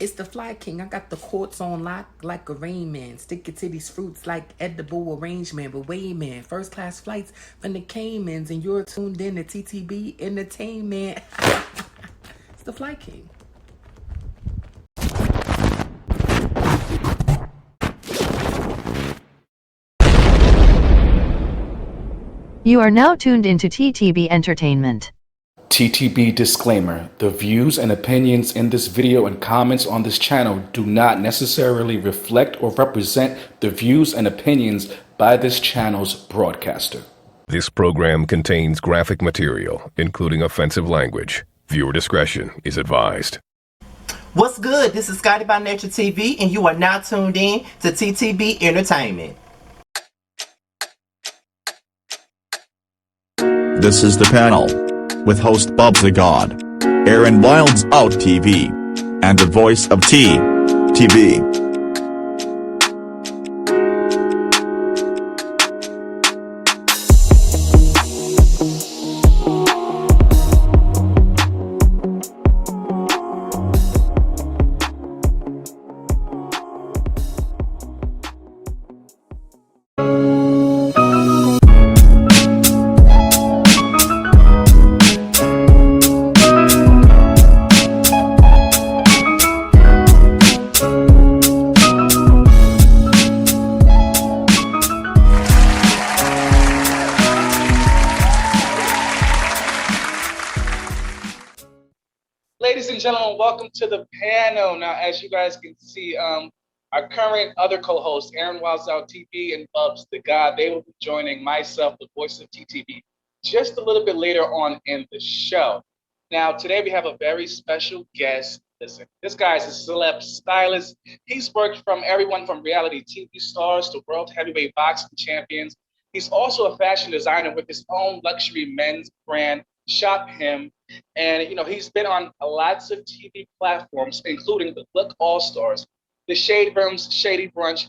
It's the Fly King. I got the courts on lock like a Rain Man. Stick it to these fruits like edible arrangement. But wait, man, first class flights from the Caymans, and you're tuned in to TTB Entertainment. It's the Fly King. You are now tuned into TTB Entertainment. TTB disclaimer: the views and opinions in this video and comments on this channel do not necessarily reflect or represent the views and opinions by this channel's broadcaster. This program contains graphic material, including offensive language. Viewer discretion is advised. What's good? This is Scotty by Nature TV, and you are now tuned in to TTB Entertainment. This is The Panel, with host Bob the God, Aaron Wilds Out TV, and the voice of TTB. Ladies and gentlemen, welcome to the panel. Now, as you guys can see, our current other co-hosts, Aaron Wilds Out TV and Bubs the God, they will be joining myself, the voice of TTB, just a little bit later on in the show. Now, today we have a very special guest. Listen, this guy is a celeb stylist. He's worked from everyone from reality TV stars to world heavyweight boxing champions. He's also a fashion designer with his own luxury men's brand, Shop Him. And, you know, he's been on lots of TV platforms, including the Look All Stars, the Shade Room's Shady Brunch,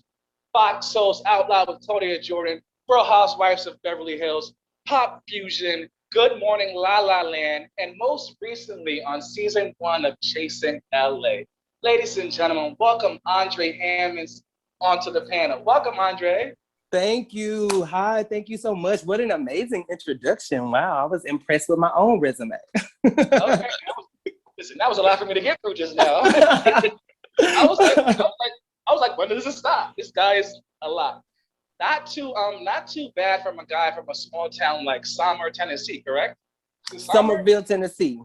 Fox Soul's Out Loud with Tonya Jordan, Real Housewives of Beverly Hills, Pop Fusion, Good Morning La La Land, and most recently on season 1 of Chasing LA. Ladies and gentlemen, welcome Andrè Hammonds onto the panel. Welcome, Andrè. Thank you. Hi, thank you so much. What an amazing introduction. Wow, I was impressed with my own resume. Okay, listen, that was a lot for me to get through just now. I was like, when does it stop? This guy is a lot. Not too bad from a guy from a small town like Summer, Tennessee, correct? Somerville, Tennessee.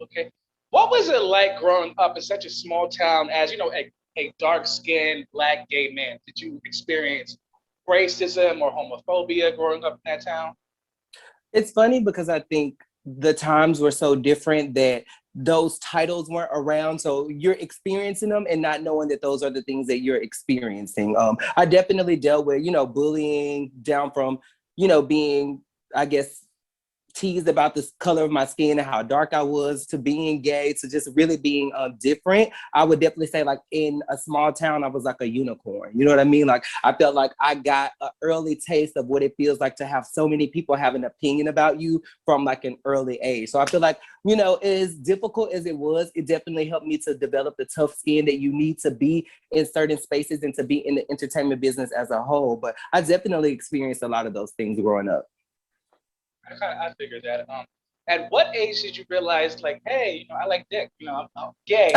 Okay. What was it like growing up in such a small town as, you know, a dark-skinned Black gay man? Did you experience racism or homophobia growing up in that town? It's funny because I think the times were so different that those titles weren't around. So you're experiencing them and not knowing that those are the things that you're experiencing. I definitely dealt with, bullying down from, being, I guess, teased about the color of my skin and how dark I was, to being gay, to just really being different. I would definitely say, like, in a small town, I was like a unicorn. You know what I mean? Like, I felt like I got an early taste of what it feels like to have so many people have an opinion about you from like an early age. So I feel like, as difficult as it was, it definitely helped me to develop the tough skin that you need to be in certain spaces and to be in the entertainment business as a whole. But I definitely experienced a lot of those things growing up. I figured that. At what age did you realize, like, hey, I like dick, I'm gay?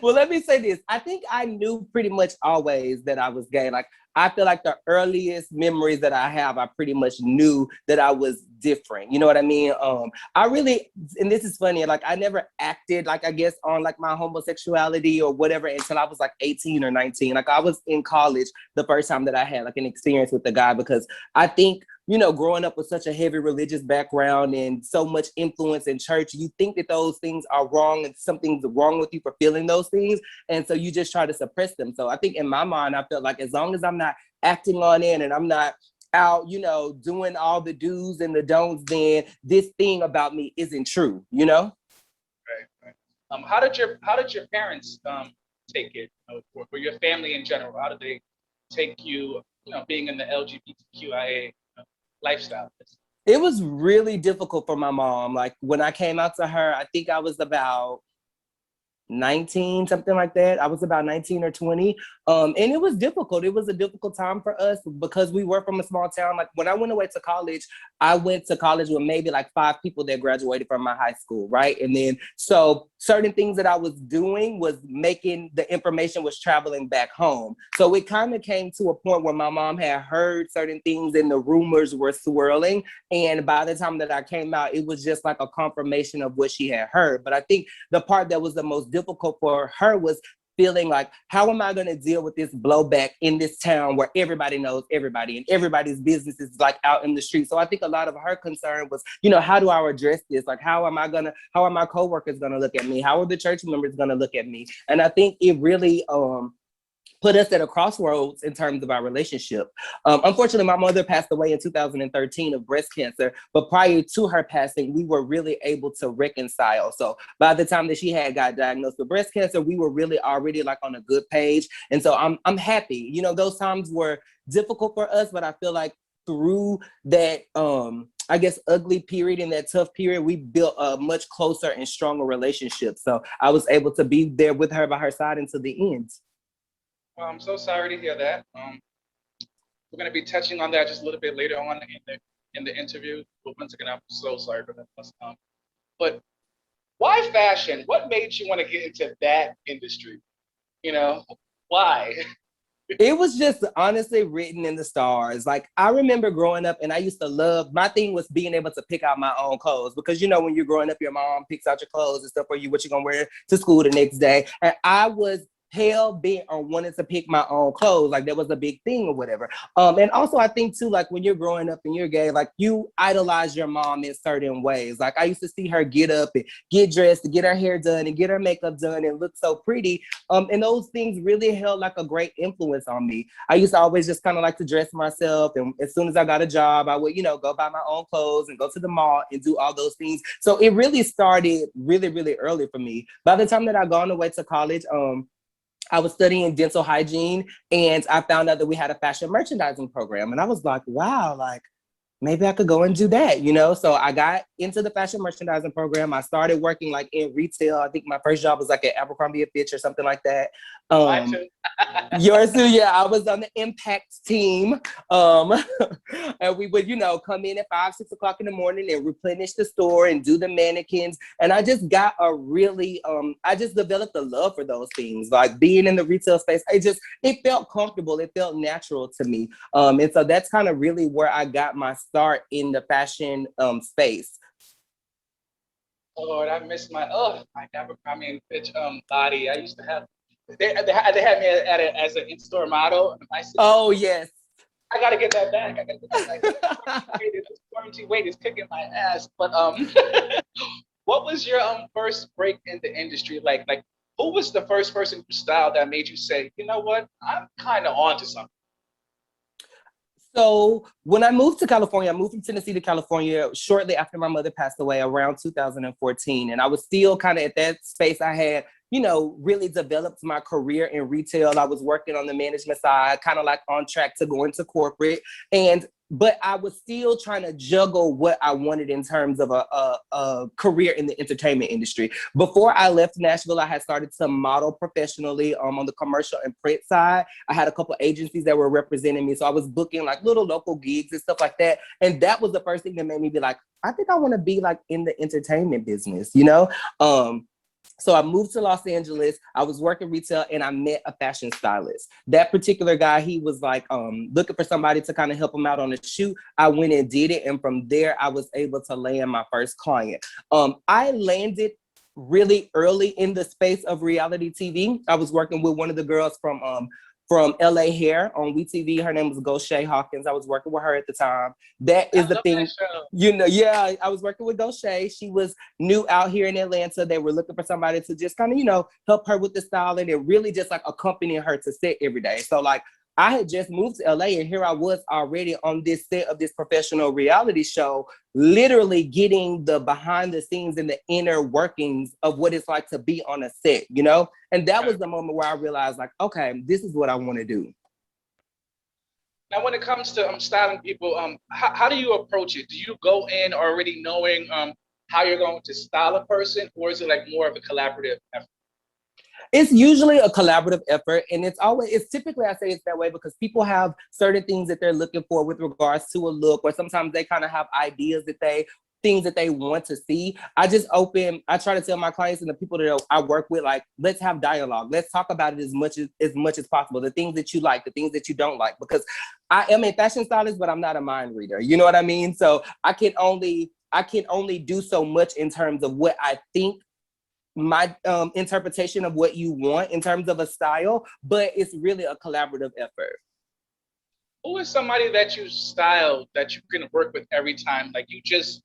Well, let me say this. I think I knew pretty much always that I was gay. Like, I feel like the earliest memories that I have, I pretty much knew that I was different. You know what I mean? I really, and this is funny, like, I never acted, like, I guess, on like my homosexuality or whatever until I was like 18 or 19. Like, I was in college the first time that I had like an experience with the guy, because I think, growing up with such a heavy religious background and so much influence in church, you think that those things are wrong and something's wrong with you for feeling those things. And so you just try to suppress them. So I think in my mind, I felt like as long as I'm not acting on it and I'm not out, doing all the do's and the don'ts, then this thing about me isn't true, Right. How did your parents take it, or your family in general? How did they take you, being in the LGBTQIA lifestyle? It was really difficult for my mom. Like when I came out to her, I think I was about 19, something like that. I was about 19 or 20. And it was difficult. It was a difficult time for us because we were from a small town. Like when I went away to college, I went to college with maybe like 5 people that graduated from my high school, right? And then so certain things that I was doing was making the information was traveling back home. So it kind of came to a point where my mom had heard certain things and the rumors were swirling. And by the time that I came out, it was just like a confirmation of what she had heard. But I think the part that was the most difficult for her was feeling like, how am I going to deal with this blowback in this town where everybody knows everybody and everybody's business is like out in the street? So I think a lot of her concern was, you know, how do I address this? Like, how are my coworkers going to look at me? How are the church members going to look at me? And I think it really, put us at a crossroads in terms of our relationship. Unfortunately, my mother passed away in 2013 of breast cancer, but prior to her passing, we were really able to reconcile. So by the time that she had got diagnosed with breast cancer, we were really already like on a good page. And so I'm happy. You know, those times were difficult for us, but I feel like through that, I guess, ugly period and that tough period, we built a much closer and stronger relationship. So I was able to be there with her by her side until the end. Well, I'm so sorry to hear that. We're going to be touching on that just a little bit later on in the interview. But once again, I'm so sorry for that. But why fashion? What made you want to get into that industry? You know, why? It was just honestly written in the stars. Like I remember growing up and I used to love, my thing was being able to pick out my own clothes because, you know, when you're growing up, your mom picks out your clothes and stuff for you, what you're going to wear to school the next day. And I was hell bent on wanting to pick my own clothes. Like that was a big thing or whatever. And also I think too, like when you're growing up and you're gay, like you idolize your mom in certain ways. Like I used to see her get up and get dressed and get her hair done and get her makeup done and look so pretty. And those things really held like a great influence on me. I used to always just kind of like to dress myself. And as soon as I got a job, I would, you know, go buy my own clothes and go to the mall and do all those things. So it really started really, really early for me. By the time that I gone away to college, I was studying dental hygiene and I found out that we had a fashion merchandising program. And I was like, wow, like maybe I could go and do that, you know? So I got into the fashion merchandising program. I started working like in retail. I think my first job was like at Abercrombie & Fitch or something like that. Mine too. Yours too, yeah. I was on the impact team. And we would, you know, come in at 5, 6 o'clock in the morning and replenish the store and do the mannequins. And I just got a really, I just developed a love for those things. Like being in the retail space, it felt comfortable. It felt natural to me. And so that's kind of really where I got my start in the fashion space. Oh Lord, I miss my Abercrombie & Fitch body. I used to have. They had me at it as an in-store model. Oh yes. I gotta get that back. I gotta get that back. This quarantine weight is kicking my ass. But what was your first break in the industry? Like who was the first person you styled that made you say, you know what, I'm kind of onto something? So when I moved to California, I moved from Tennessee to California shortly after my mother passed away around 2014. And I was still kind of at that space. I had, you know, really developed my career in retail. I was working on the management side, kind of like on track to go into corporate. But I was still trying to juggle what I wanted in terms of a career in the entertainment industry. Before I left Nashville, I had started to model professionally on the commercial and print side. I had a couple agencies that were representing me. So I was booking like little local gigs and stuff like that. And that was the first thing that made me be like, I think I want to be like in the entertainment business, you know? So I moved to Los Angeles. I was working retail and I met a fashion stylist. That particular guy, he was like looking for somebody to kind of help him out on a shoot. I went and did it. And from there, I was able to land my first client. I landed really early in the space of reality TV. I was working with one of the girls from LA Hair on WeTV. Her name was Goshay Hawkins. I was working with her at the time. That is the thing, you know, yeah, I was working with Goshay. She was new out here in Atlanta. They were looking for somebody to just kind of, you know, help her with the styling and really just like accompanying her to set every day. So like, I had just moved to LA and here I was already on this set of this professional reality show, literally getting the behind the scenes and the inner workings of what it's like to be on a set, you know? And that was the moment where I realized like, okay, this is what I want to do. Now, when it comes to styling people, how do you approach it? Do you go in already knowing how you're going to style a person, or is it like more of a collaborative effort? It's usually a collaborative effort, and it's typically, I say it's that way because people have certain things that they're looking for with regards to a look, or sometimes they kind of have ideas things that they want to see. I try to tell my clients and the people that I work with, like, let's have dialogue. Let's talk about it as much as possible. The things that you like, the things that you don't like, because I am a fashion stylist, but I'm not a mind reader. You know what I mean? So I can only do so much in terms of what I think, my interpretation of what you want in terms of a style, but it's really a collaborative effort. Who is somebody that you style that you can work with every time? Like you just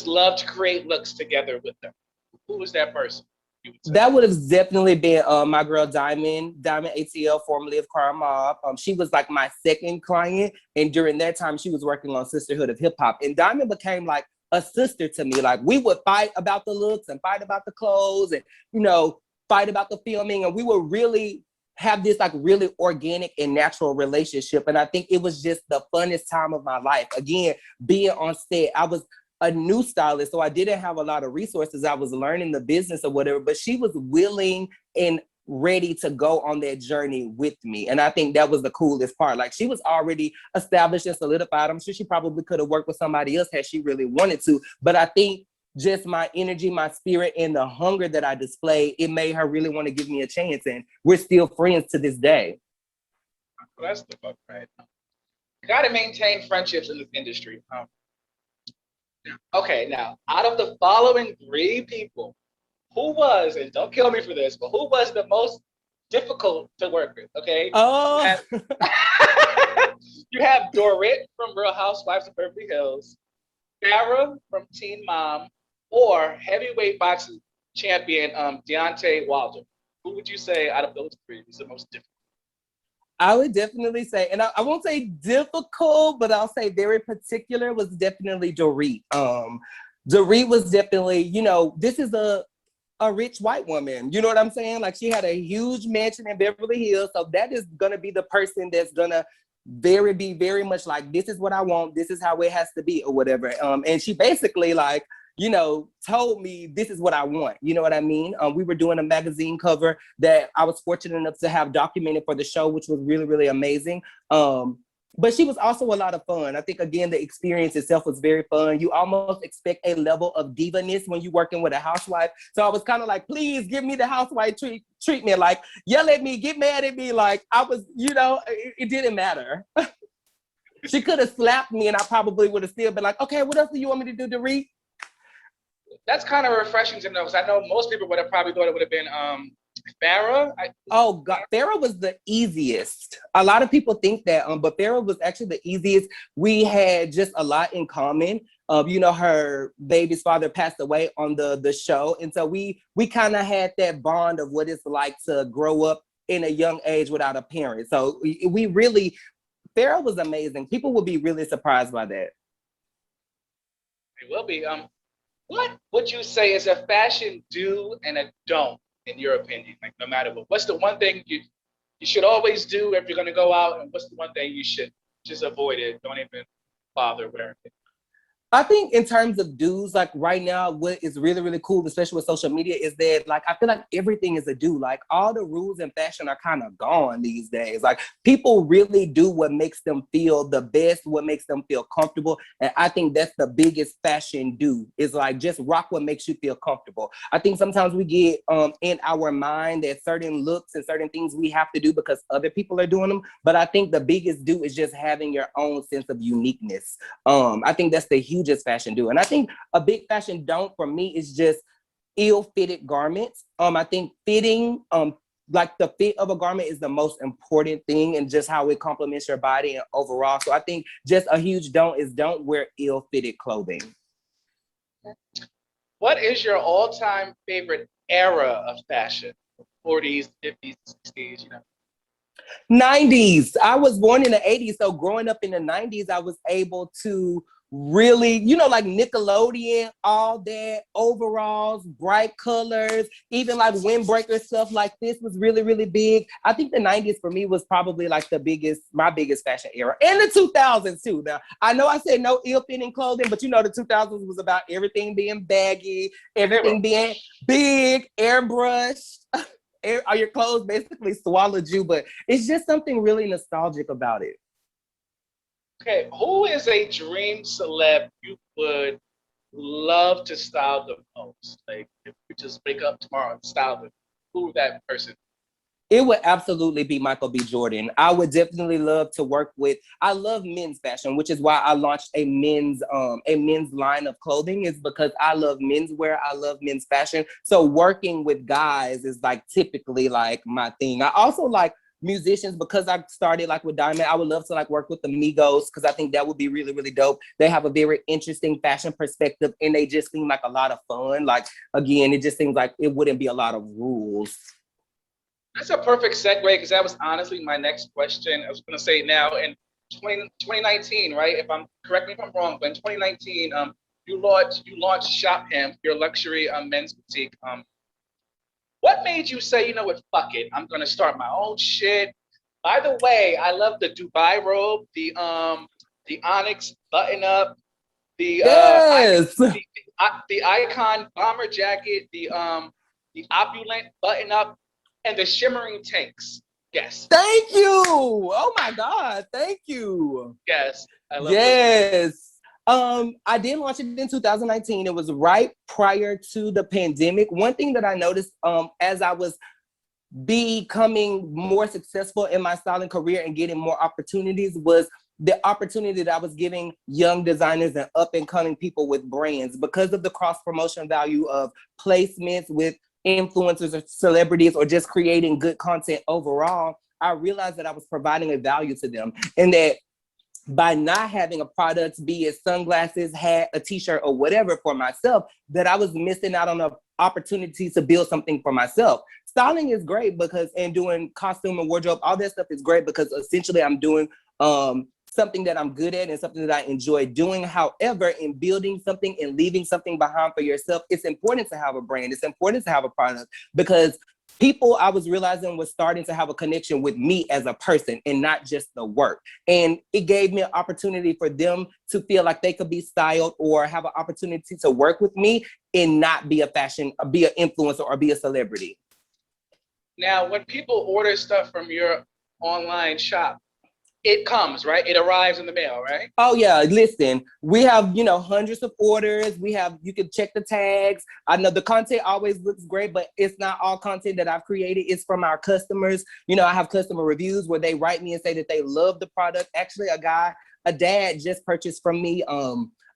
love to create looks together with them. Who is that person? That would have definitely been my girl Diamond ATL, formerly of Car Mob. She was like my second client, and during that time, she was working on Sisterhood of Hip Hop. And Diamond became like a sister to me. Like we would fight about the looks and fight about the clothes, and fight about the filming, and we would really have this like really organic and natural relationship. And I think it was just the funnest time of my life. Again, being on set, I was a new stylist, so I didn't have a lot of resources. I was learning the business or whatever, but she was willing and ready to go on that journey with me. And I think that was the coolest part. Like she was already established and solidified. I'm sure she probably could have worked with somebody else had she really wanted to. But I think just my energy, my spirit, and the hunger that I displayed, it made her really want to give me a chance. And we're still friends to this day. Well, that's the fuck, right? You got to maintain friendships in this industry. Okay, now, out of the following 3 people, who was, and don't kill me for this, but who was the most difficult to work with, okay? Oh. You have Dorit from Real Housewives of Beverly Hills, Farrah from Teen Mom, or heavyweight boxing champion Deontay Wilder. Who would you say out of those 3 is the most difficult? I would definitely say, and I won't say difficult, but I'll say very particular, was definitely Dorit. Dorit was definitely, this is a rich white woman. You know what I'm saying? Like she had a huge mansion in Beverly Hills. So that is going to be the person that's going to be very much like, this is what I want. This is how it has to be or whatever. And she basically like, told me this is what I want. You know what I mean? We were doing a magazine cover that I was fortunate enough to have documented for the show, which was really, really amazing. But she was also a lot of fun. I think, again, the experience itself was very fun. You almost expect a level of diva-ness when you're working with a housewife. So I was kind of like, please give me the housewife treatment. Like, yell at me, get mad at me. Like, I was, it didn't matter. She could have slapped me and I probably would have still been like, okay, what else do you want me to do, Dorit? That's kind of refreshing to know, because I know most people would have probably thought it would have been Farrah. Oh God, Farrah was the easiest. A lot of people think that, but Farrah was actually the easiest. We had just a lot in common. Her baby's father passed away on the show, and so we kind of had that bond of what it's like to grow up in a young age without a parent. So Farrah was amazing. People will be really surprised by that. They will be. What would you say is a fashion do and a don't, in your opinion? Like, no matter what, what's the one thing you should always do if you're going to go out, and what's the one thing you should just avoid it? Don't even bother wearing it. I think in terms of dues, like right now, what is really, really cool, especially with social media, is that like I feel like everything is a do. Like all the rules in fashion are kind of gone these days. Like people really do what makes them feel the best, what makes them feel comfortable. And I think that's the biggest fashion do, is like just rock what makes you feel comfortable. I think sometimes we get in our mind that certain looks and certain things we have to do because other people are doing them. But I think the biggest do is just having your own sense of uniqueness. I think that's the hugest fashion do. And I think a big fashion don't for me is just ill-fitted garments. I think fitting, like the fit of a garment is the most important thing, and just how it complements your body and overall. So I think just a huge don't is don't wear ill-fitted clothing. What is your all-time favorite era of fashion? 40s, 50s, 60s, 90s. I was born in the 80s, so growing up in the 90s, I was able to really, like Nickelodeon, all that, overalls, bright colors, even like windbreaker stuff like this was really, really big. I think the 90s for me was probably like my biggest fashion era. And the 2000s too. Now, I know I said no ill-fitting clothing, but the 2000s was about everything being baggy, everything being big, airbrushed. Your clothes basically swallowed you, but it's just something really nostalgic about it. Okay, who is a dream celeb you would love to style the most? Like, if you just wake up tomorrow and style them, who that person? It would absolutely be Michael B. Jordan. I would definitely love to work with. I love men's fashion, which is why I launched a men's line of clothing. Is because I love menswear. I love men's fashion. So working with guys is like typically like my thing. I also like musicians because I started like with Diamond. I would love to like work with the Migos because I think that would be really, really dope. They have a very interesting fashion perspective and they just seem like a lot of fun. Like, again, it just seems like it wouldn't be a lot of rules. That's a perfect segue because that was honestly my next question. I was going to say now in 2019, right? Correct me if I'm wrong, but in 2019, you launched Shop Him, your luxury men's boutique. What made you say, you know what, fuck it, I'm gonna start my own shit? By the way, I love the Dubai robe, the Onyx button up, the the icon bomber jacket, the opulent button up, and the shimmering tanks. Yes. Thank you. Oh my God. Thank you. Yes. I love Yes. I did launch it in 2019. It was right prior to the pandemic. One thing that I noticed as I was becoming more successful in my styling career and getting more opportunities was the opportunity that I was giving young designers and up and coming people with brands because of the cross promotion value of placements with influencers or celebrities or just creating good content overall. I realized that I was providing a value to them and that by not having a product, be it sunglasses, hat, a t-shirt, or whatever for myself, that I was missing out on an opportunity to build something for myself. Styling is great because, and doing costume and wardrobe, all that stuff is great because essentially I'm doing something that I'm good at and something that I enjoy doing. However, in building something and leaving something behind for yourself, it's important to have a brand. It's important to have a product because people, I was realizing, was starting to have a connection with me as a person and not just the work. And it gave me an opportunity for them to feel like they could be styled or have an opportunity to work with me and not be an influencer or be a celebrity. Now, when people order stuff from your online shop, it comes, right? It arrives in the mail, right? Oh yeah, listen, we have, hundreds of orders. You can check the tags. I know the content always looks great, but it's not all content that I've created. It's from our customers. I have customer reviews where they write me and say that they love the product. Actually, a dad just purchased from me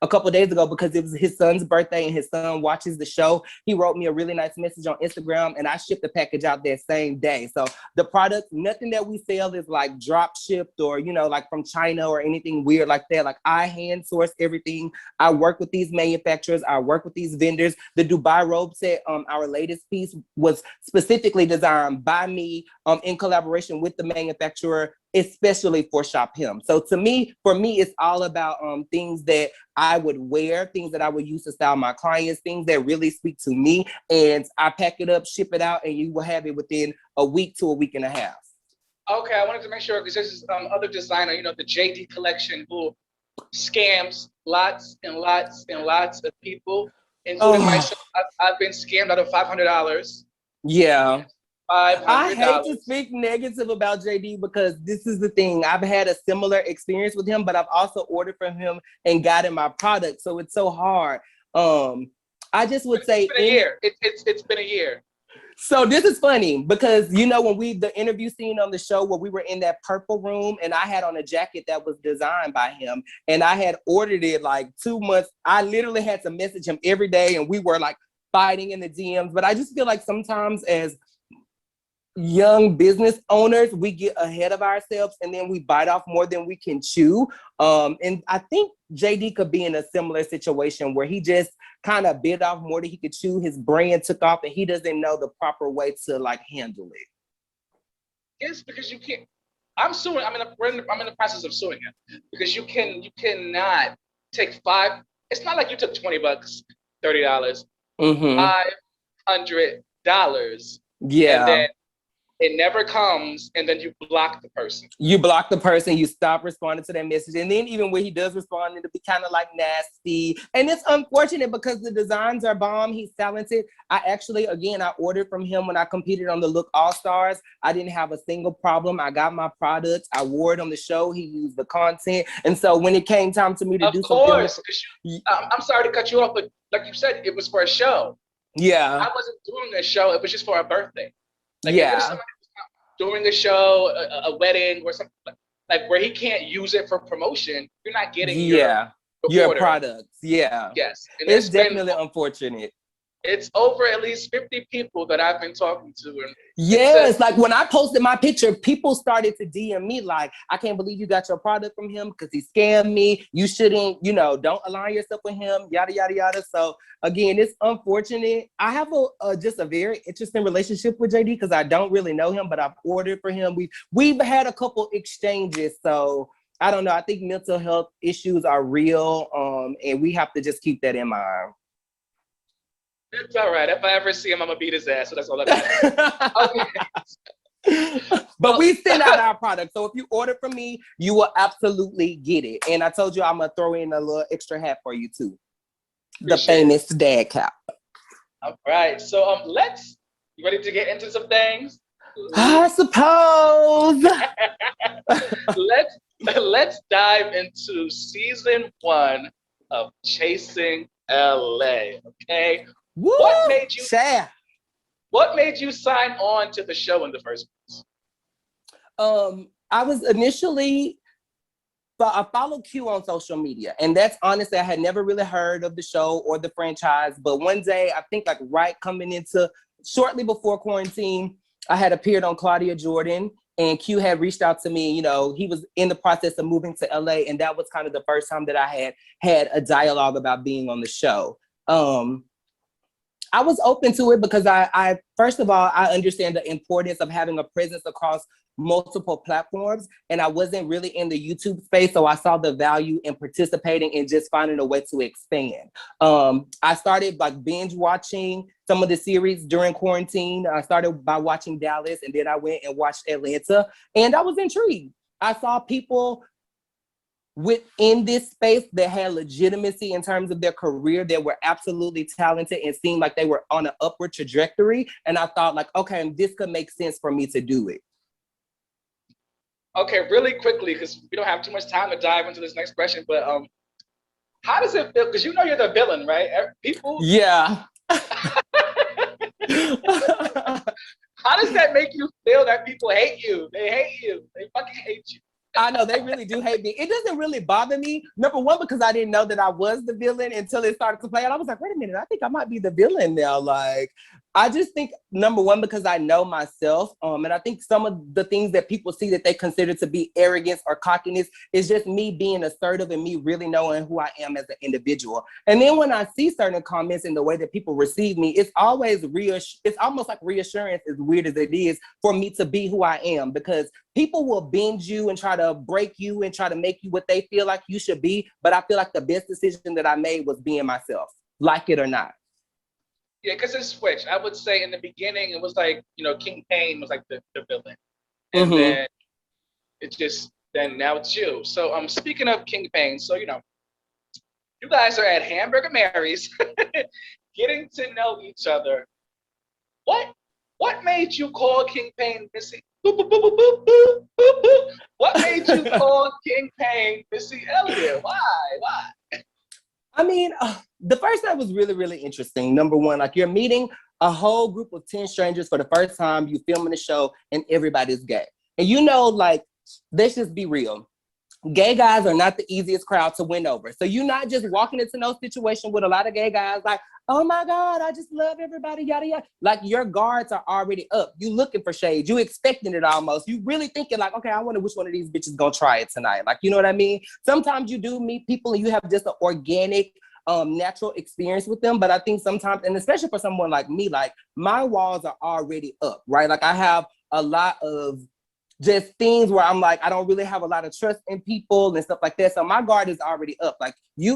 a couple of days ago because it was his son's birthday and his son watches the show. He wrote me a really nice message on Instagram and I shipped the package out that same day. So the product, nothing that we sell is like drop shipped or, like from China or anything weird like that. Like I hand source everything. I work with these manufacturers. I work with these vendors. The Dubai robe set, our latest piece was specifically designed by me in collaboration with the manufacturer, especially for Shop Him. So for me, it's all about things that I would wear, things that I would use to style my clients, things that really speak to me. And I pack it up, ship it out, and you will have it within a week to a week and a half. Okay, I wanted to make sure because this is other designer, the JD collection who scams lots and lots and lots of people, including myself. I've been scammed out of $500. Yeah. $500. I hate to speak negative about JD because this is the thing. I've had a similar experience with him, but I've also ordered from him and gotten my product. So it's so hard. I just would say it's been a year. It's been a year. So this is funny because, when the interview scene on the show where we were in that purple room and I had on a jacket that was designed by him and I had ordered it like 2 months. I literally had to message him every day and we were like fighting in the DMs. But I just feel like sometimes as young business owners, we get ahead of ourselves and then we bite off more than we can chew. And I think JD could be in a similar situation where he just kind of bit off more than he could chew. His brand took off and he doesn't know the proper way to like handle it. Yes, because you can't. I'm suing. I'm in the process of suing him because you cannot take five. It's not like you took $20, $30, $500, Yeah. and then it never comes, and then you block the person. You block the person, you stop responding to their message. And then even when he does respond, it'll be kind of like nasty. And it's unfortunate because the designs are bomb. He's talented. I ordered from him when I competed on the Look All-Stars. I didn't have a single problem. I got my products. I wore it on the show. He used the content. And so when it came time to me to do something. Of course. I'm sorry to cut you off, but like you said, it was for a show. Yeah. I wasn't doing a show. It was just for a birthday. Like, yeah. If somebody during the show, a wedding or something like where he can't use it for promotion, you're not getting your products. Yeah. Yes. And it's definitely unfortunate. It's over at least 50 people that I've been talking to. And yes, like when I posted my picture, people started to DM me like, I can't believe you got your product from him because he scammed me. You shouldn't, don't align yourself with him, yada, yada, yada. So again, it's unfortunate. I have just a very interesting relationship with JD because I don't really know him, but I've ordered for him. We've had a couple exchanges. So I don't know. I think mental health issues are real, and we have to just keep that in mind. It's all right. If I ever see him, I'm gonna beat his ass. So that's all that matters. Okay. But we send out our product. So if you order from me, you will absolutely get it. And I told you I'm gonna throw in a little extra hat for you too. The famous dad cap. All right. So you ready to get into some things? I suppose. Let's dive into season 1 of Chasing LA. Okay. Woo! What made you sign on to the show in the first place? I was initially, I followed Q on social media, and that's honestly, I had never really heard of the show or the franchise, but one day, I think like shortly before quarantine, I had appeared on Claudia Jordan, and Q had reached out to me. He was in the process of moving to LA, and that was kind of the first time that I had a dialogue about being on the show. I was open to it because I first of all, I understand the importance of having a presence across multiple platforms, and I wasn't really in the YouTube space, so I saw the value in participating and just finding a way to expand. I started like binge watching some of the series during quarantine. I started by watching Dallas, and then I went and watched Atlanta, and I was intrigued. I saw people within this space that had legitimacy in terms of their career, that were absolutely talented and seemed like they were on an upward trajectory. And I thought like, okay, this could make sense for me to do it. Okay, really quickly, because we don't have too much time to dive into this next question, but how does it feel? Because you're the villain, right? People. Yeah. How does that make you feel that people hate you? They hate you. They fucking hate you. I know, they really do hate me. It doesn't really bother me. Number one, because I didn't know that I was the villain until it started to play. And I was like, wait a minute, I think I might be the villain now. Like, I just think, number one, because I know myself. And I think some of the things that people see that they consider to be arrogance or cockiness is just me being assertive and me really knowing who I am as an individual. And then when I see certain comments and the way that people receive me, it's always it's almost like reassurance, as weird as it is, for me to be who I am, because people will bend you and try to break you and try to make you what they feel like you should be. But I feel like the best decision that I made was being myself, like it or not. Yeah, because it switched. I would say in the beginning, it was like, King Payne was like the villain. And then then now it's you. So speaking of King Payne, so, you guys are at Hamburger Mary's, getting to know each other. What made you call King Payne Missy? Boop, boop, boop, boop, boop, boop, boop, boop. What made you call King Payne Missy Elliott? Why? I mean, the first night was really, really interesting. Number one, like you're meeting a whole group of 10 strangers for the first time, you filming the show, and everybody's gay. And like, let's just be real. Gay guys are not the easiest crowd to win over. So you're not just walking into no situation with a lot of gay guys like, oh my God, I just love everybody, yada, yada. Like your guards are already up. You looking for shade. You expecting it almost. You really thinking like, okay, I wonder which one of these bitches gonna try it tonight. Like, you know what I mean? Sometimes you do meet people and you have just an organic, natural experience with them. But I think sometimes, and especially for someone like me, like my walls are already up, right? Like I have a lot of just things where I'm like, I don't really have a lot of trust in people and stuff like that. So my guard is already up. Like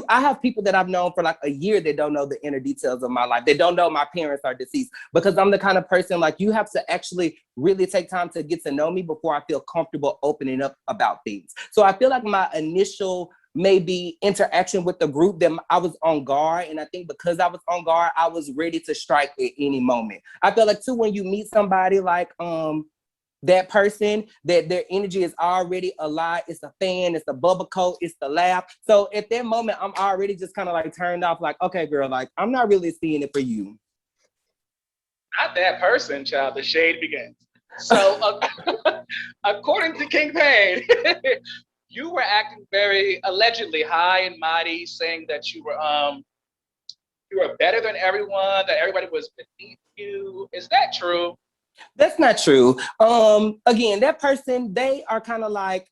I have people that I've known for like a year that don't know the inner details of my life. They don't know my parents are deceased, because I'm the kind of person, like, you have to actually really take time to get to know me before I feel comfortable opening up about things. So I feel like my initial maybe interaction with the group, that I was on guard. And I think because I was on guard, I was ready to strike at any moment. I feel like too, when you meet somebody like, that person, that their energy is already alive. It's a fan, it's a bubble coat, it's the laugh. So at that moment, I'm already just kind of like turned off, like, okay, girl, like, I'm not really seeing it for you. Not that person, child. The shade begins. So, according to King Pain, you were acting very allegedly high and mighty, saying that you were better than everyone, that everybody was beneath you. Is that true? That's not true. Again, that person, they are kind of like,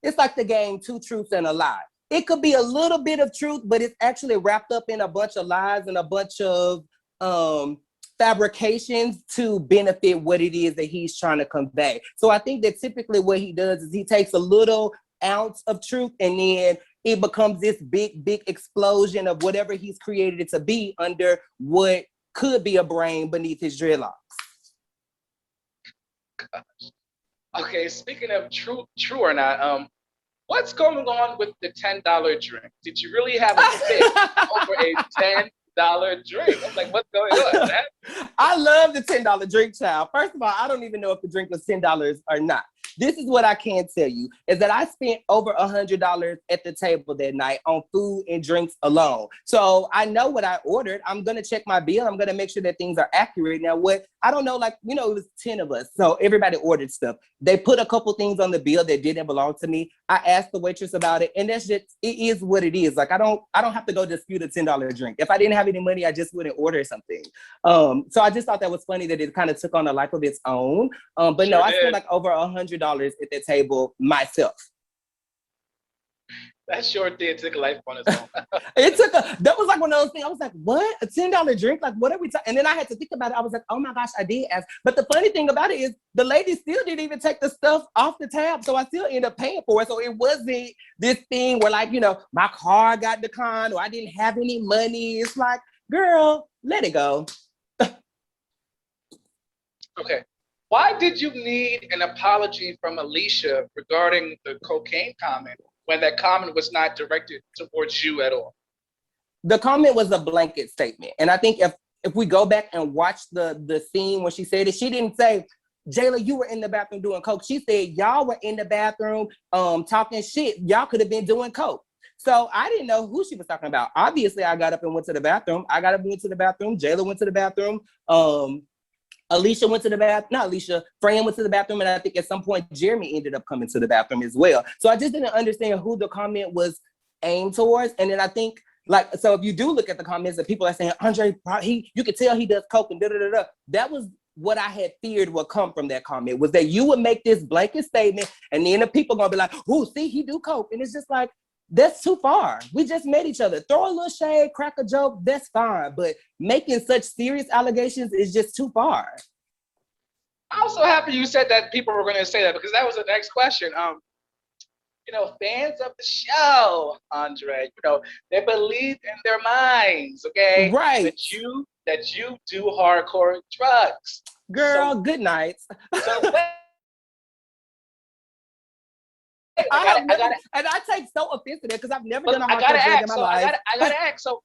it's like the game Two Truths and a Lie. It could be a little bit of truth, but it's actually wrapped up in a bunch of lies and a bunch of fabrications to benefit what it is that he's trying to convey. So I think that typically what he does is he takes a little ounce of truth, and then it becomes this big explosion of whatever he's created it to be under what could be a brain beneath his dreadlocks. Gosh. Okay, speaking of true or not, what's going on with the $10 drink? Did you really have a fit over a $10 drink? I'm like, what's going on, man? I love the $10 drink, child. First of all, I don't even know if the drink was $10 or not. This is what I can tell you, is that I spent over $100 at the table that night on food and drinks alone. So I know what I ordered. I'm going to check my bill. I'm going to make sure that things are accurate. Now, I don't know, like, it was 10 of us. So everybody ordered stuff. They put a couple things on the bill that didn't belong to me. I asked the waitress about it, and that's just, it is what it is. Like, I don't have to go dispute a $10 drink. If I didn't have any money, I just wouldn't order something. So I just thought that was funny that it kind of took on a life of its own. But sure, no, I spent like over $100 at the table myself. That sure did take a life on its own. That was like one of those things. I was like, what? A $10 drink? Like, what are we talking? And then I had to think about it. I was like, oh my gosh, I did ask. But the funny thing about it is the lady still didn't even take the stuff off the tab. So I still ended up paying for it. So it wasn't this thing where, like, my car got declined or I didn't have any money. It's like, girl, let it go. Okay. Why did you need an apology from Alicia regarding the cocaine comment when that comment was not directed towards you at all? The comment was a blanket statement. And I think if we go back and watch the scene when she said it, she didn't say, Jayla, you were in the bathroom doing coke. She said, y'all were in the bathroom talking shit. Y'all could have been doing coke. So I didn't know who she was talking about. Obviously, I got up and went to the bathroom. Jayla went to the bathroom. Alicia went to the bathroom, not Alicia, Fran went to the bathroom, and I think at some point Jeremy ended up coming to the bathroom as well. So I just didn't understand who the comment was aimed towards. And then I think, like, so if you do look at the comments that people are saying, Andre, you could tell he does coke and da-da-da-da. That was what I had feared would come from that comment, was that you would make this blanket statement, and then the people gonna be like, oh, see, he do coke. And it's just like, that's too far. We just met each other. Throw a little shade, crack a joke, that's fine. But making such serious allegations is just too far. I'm so happy you said that people were going to say that, because that was the next question. Fans of the show, Andre, they believe in their minds, okay? Right. That you do hardcore drugs. Girl, so, good night. So and I take so offense to that, because I've never done a hardcore drug in my life. I gotta ask. So,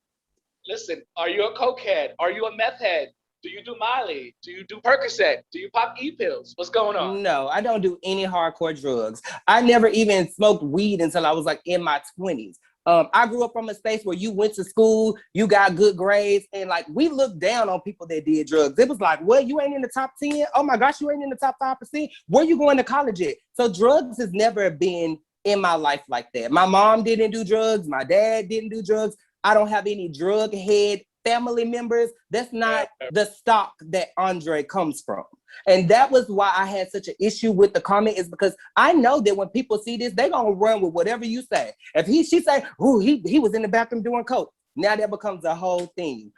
listen, are you a coke head? Are you a meth head? Do you do Molly? Do you do Percocet? Do you pop e-pills? What's going on? No, I don't do any hardcore drugs. I never even smoked weed until I was like in my 20s. I grew up from a space where you went to school, you got good grades, and like we looked down on people that did drugs. It was like, what, you ain't in the top 10? Oh my gosh, you ain't in the top 5%? Where you going to college at? So drugs has never been in my life like that. My mom didn't do drugs. My dad didn't do drugs. I don't have any drug head family members. That's not the stock that Andre comes from. And that was why I had such an issue with the comment, is because I know that when people see this, they're gonna run with whatever you say. If she say, oh, he was in the bathroom doing coke, Now that becomes a whole thing.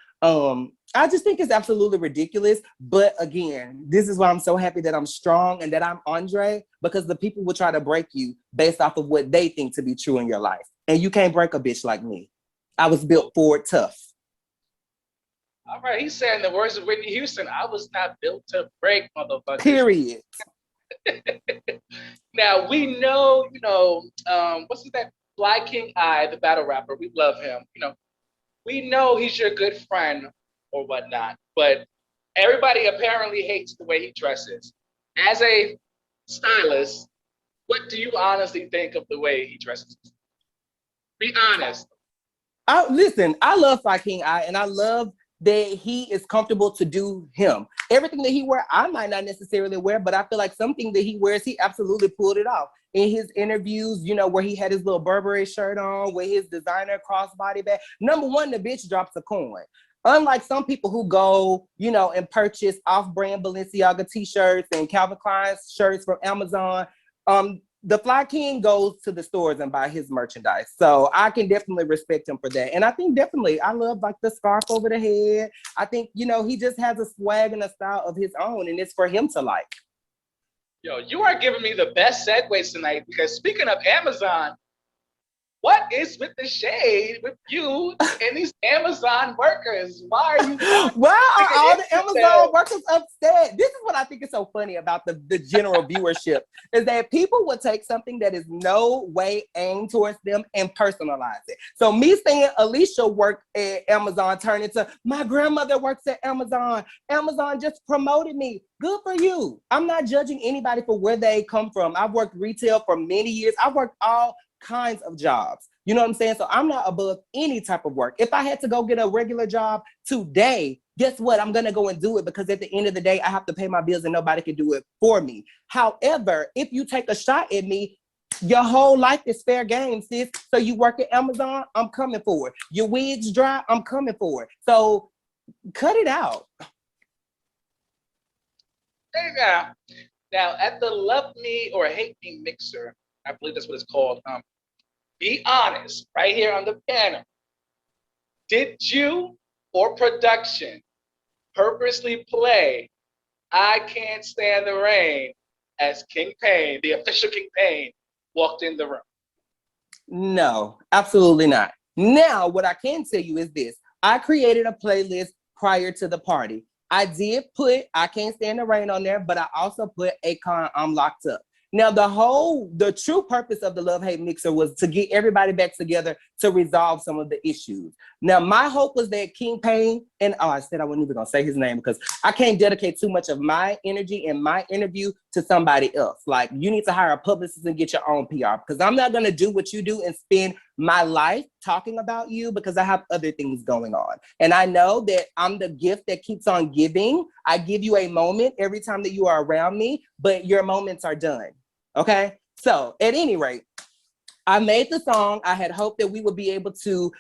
I just think it's absolutely ridiculous. But again, this is why I'm so happy that I'm strong and that I'm Andre, because the people will try to break you based off of what they think to be true in your life. And you can't break a bitch like me. I was built for it tough. All right, he's saying the words of Whitney Houston, I was not built to break, motherfuckers. Period. Now, we know, what's his name? Fly King I, the battle rapper. We love him. We know he's your good friend or whatnot, but everybody apparently hates the way he dresses. As a stylist, what do you honestly think of the way he dresses? Be honest. Listen, I love Fly King I, and I love that he is comfortable to do him. Everything that he wears, I might not necessarily wear, but I feel like something that he wears, he absolutely pulled it off. In his interviews, where he had his little Burberry shirt on with his designer crossbody bag. Number one, the bitch drops a coin. Unlike some people who go, and purchase off-brand Balenciaga t-shirts and Calvin Klein shirts from Amazon, the Fly King goes to the stores and buy his merchandise. So I can definitely respect him for that. And I think definitely, I love like the scarf over the head. I think, he just has a swag and a style of his own, and it's for him to like. Yo, you are giving me the best segues tonight, because speaking of Amazon, what is with the shade with you and these Amazon workers? Why are you? Why are all the Amazon workers upset? This is what I think is so funny about the general viewership, is that people will take something that is no way aimed towards them and personalize it. So me saying Alicia worked at Amazon turned into my grandmother works at Amazon. Amazon just promoted me. Good for you. I'm not judging anybody for where they come from. I've worked retail for many years. I've worked all kinds of jobs. You know what I'm saying? So I'm not above any type of work. If I had to go get a regular job today, guess what? I'm going to go and do it, because at the end of the day, I have to pay my bills and nobody can do it for me. However, if you take a shot at me, your whole life is fair game, sis. So you work at Amazon, I'm coming for it. Your wig's dry, I'm coming for it. So cut it out. Now, at the Love Me or Hate Me mixer, I believe that's what it's called. Be honest, right here on the panel. Did you or production purposely play I Can't Stand the Rain as King Payne, the official King Payne, walked in the room? No, absolutely not. Now, what I can tell you is this. I created a playlist prior to the party. I did put I Can't Stand the Rain on there, but I also put Akon, I'm Locked Up. Now, the true purpose of the Love Hate Mixer was to get everybody back together to resolve some of the issues. Now, my hope was that King Payne, and I said I wasn't even gonna say his name because I can't dedicate too much of my energy and my interview to somebody else. Like, you need to hire a publicist and get your own PR, because I'm not gonna do what you do and spend my life talking about you, because I have other things going on. And I know that I'm the gift that keeps on giving. I give you a moment every time that you are around me, but your moments are done. Okay, so at any rate, I made the song. I had hoped that we would be able to,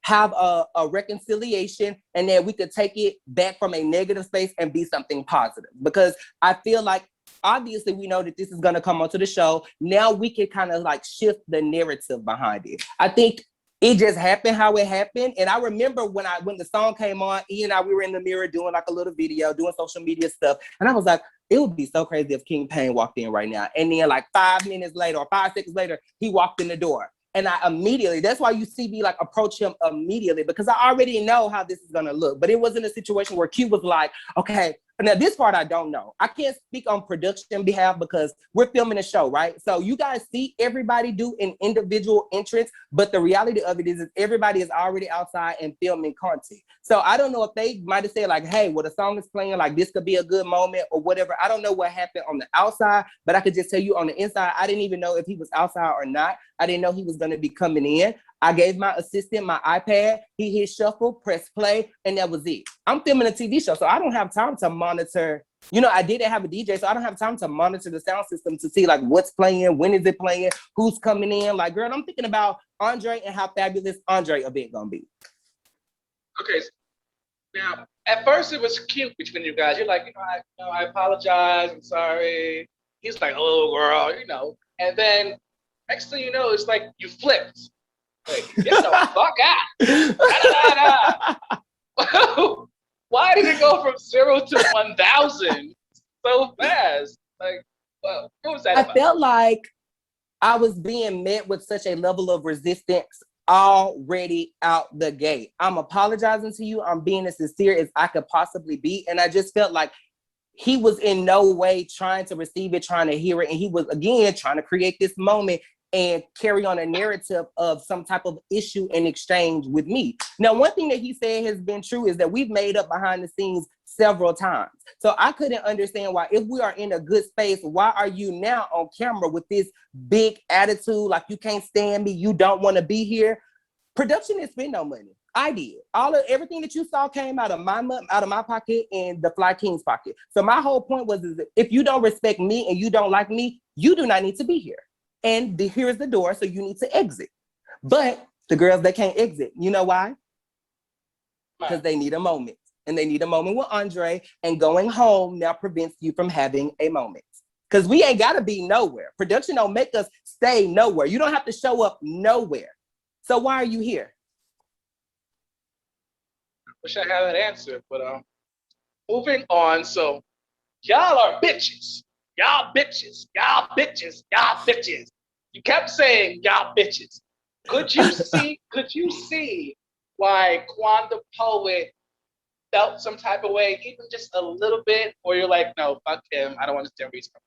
have a reconciliation, and that we could take it back from a negative space and be something positive. Because I feel like, obviously, we know that this is going to come onto the show. Now we can kind of like shift the narrative behind it. I think it just happened how it happened. And I remember when the song came on, E and I, we were in the mirror doing like a little video, doing social media stuff. And I was like, it would be so crazy if King Payne walked in right now. And then like 5 minutes later or 5 seconds later, he walked in the door. And I immediately, that's why you see me like approach him immediately, because I already know how this is gonna look. But it wasn't a situation where Q was like, okay, now this part I don't know. I can't speak on production behalf because we're filming a show, right? So you guys see everybody do an individual entrance, but the reality of it is everybody is already outside and filming content. So I don't know if they might have said like, hey, well, the song is playing, like this could be a good moment or whatever. I don't know what happened on the outside, but I could just tell you on the inside, I didn't even know if he was outside or not. I didn't know he was gonna be coming in. I gave my assistant my iPad. He hit shuffle, press play, and that was it. I'm filming a TV show, so I don't have time to monitor. I didn't have a DJ, so I don't have time to monitor the sound system to see like what's playing, when is it playing, who's coming in. Like, girl, I'm thinking about Andre and how fabulous Andre event gonna be. Okay, now at first it was cute between you guys. You're like, I apologize, I'm sorry. He's like, oh, girl, and then next thing you know, it's like you flipped. Like, get the fuck out. Why did it go from 0 to 1,000 so fast? Like, well, what was that I about? felt like I was being met with such a level of resistance already out the gate. I'm apologizing to you. I'm being as sincere as I could possibly be. And I just felt like he was in no way trying to receive it, trying to hear it. And he was, again, trying to create this moment and carry on a narrative of some type of issue and exchange with me. Now, one thing that he said has been true is that we've made up behind the scenes several times. So I couldn't understand why, if we are in a good space, why are you now on camera with this big attitude, like you can't stand me, you don't want to be here? Production didn't spend no money. I did. Everything that you saw came out of my pocket and the Fly King's pocket. So my whole point was, is if you don't respect me and you don't like me, you do not need to be here. And here's the door, so you need to exit. But the girls, they can't exit. You know why? Because they need a moment. And they need a moment with Andrè, and going home now prevents you from having a moment. Because we ain't got to be nowhere. Production don't make us stay nowhere. You don't have to show up nowhere. So why are you here? Wish I had that answer, but moving on. So y'all are bitches. Y'all bitches. Y'all bitches. Y'all bitches. You kept saying y'all bitches. Could you see why Quan the Poet felt some type of way, even just a little bit, or you're like, no, fuck him, I don't understand where he's from?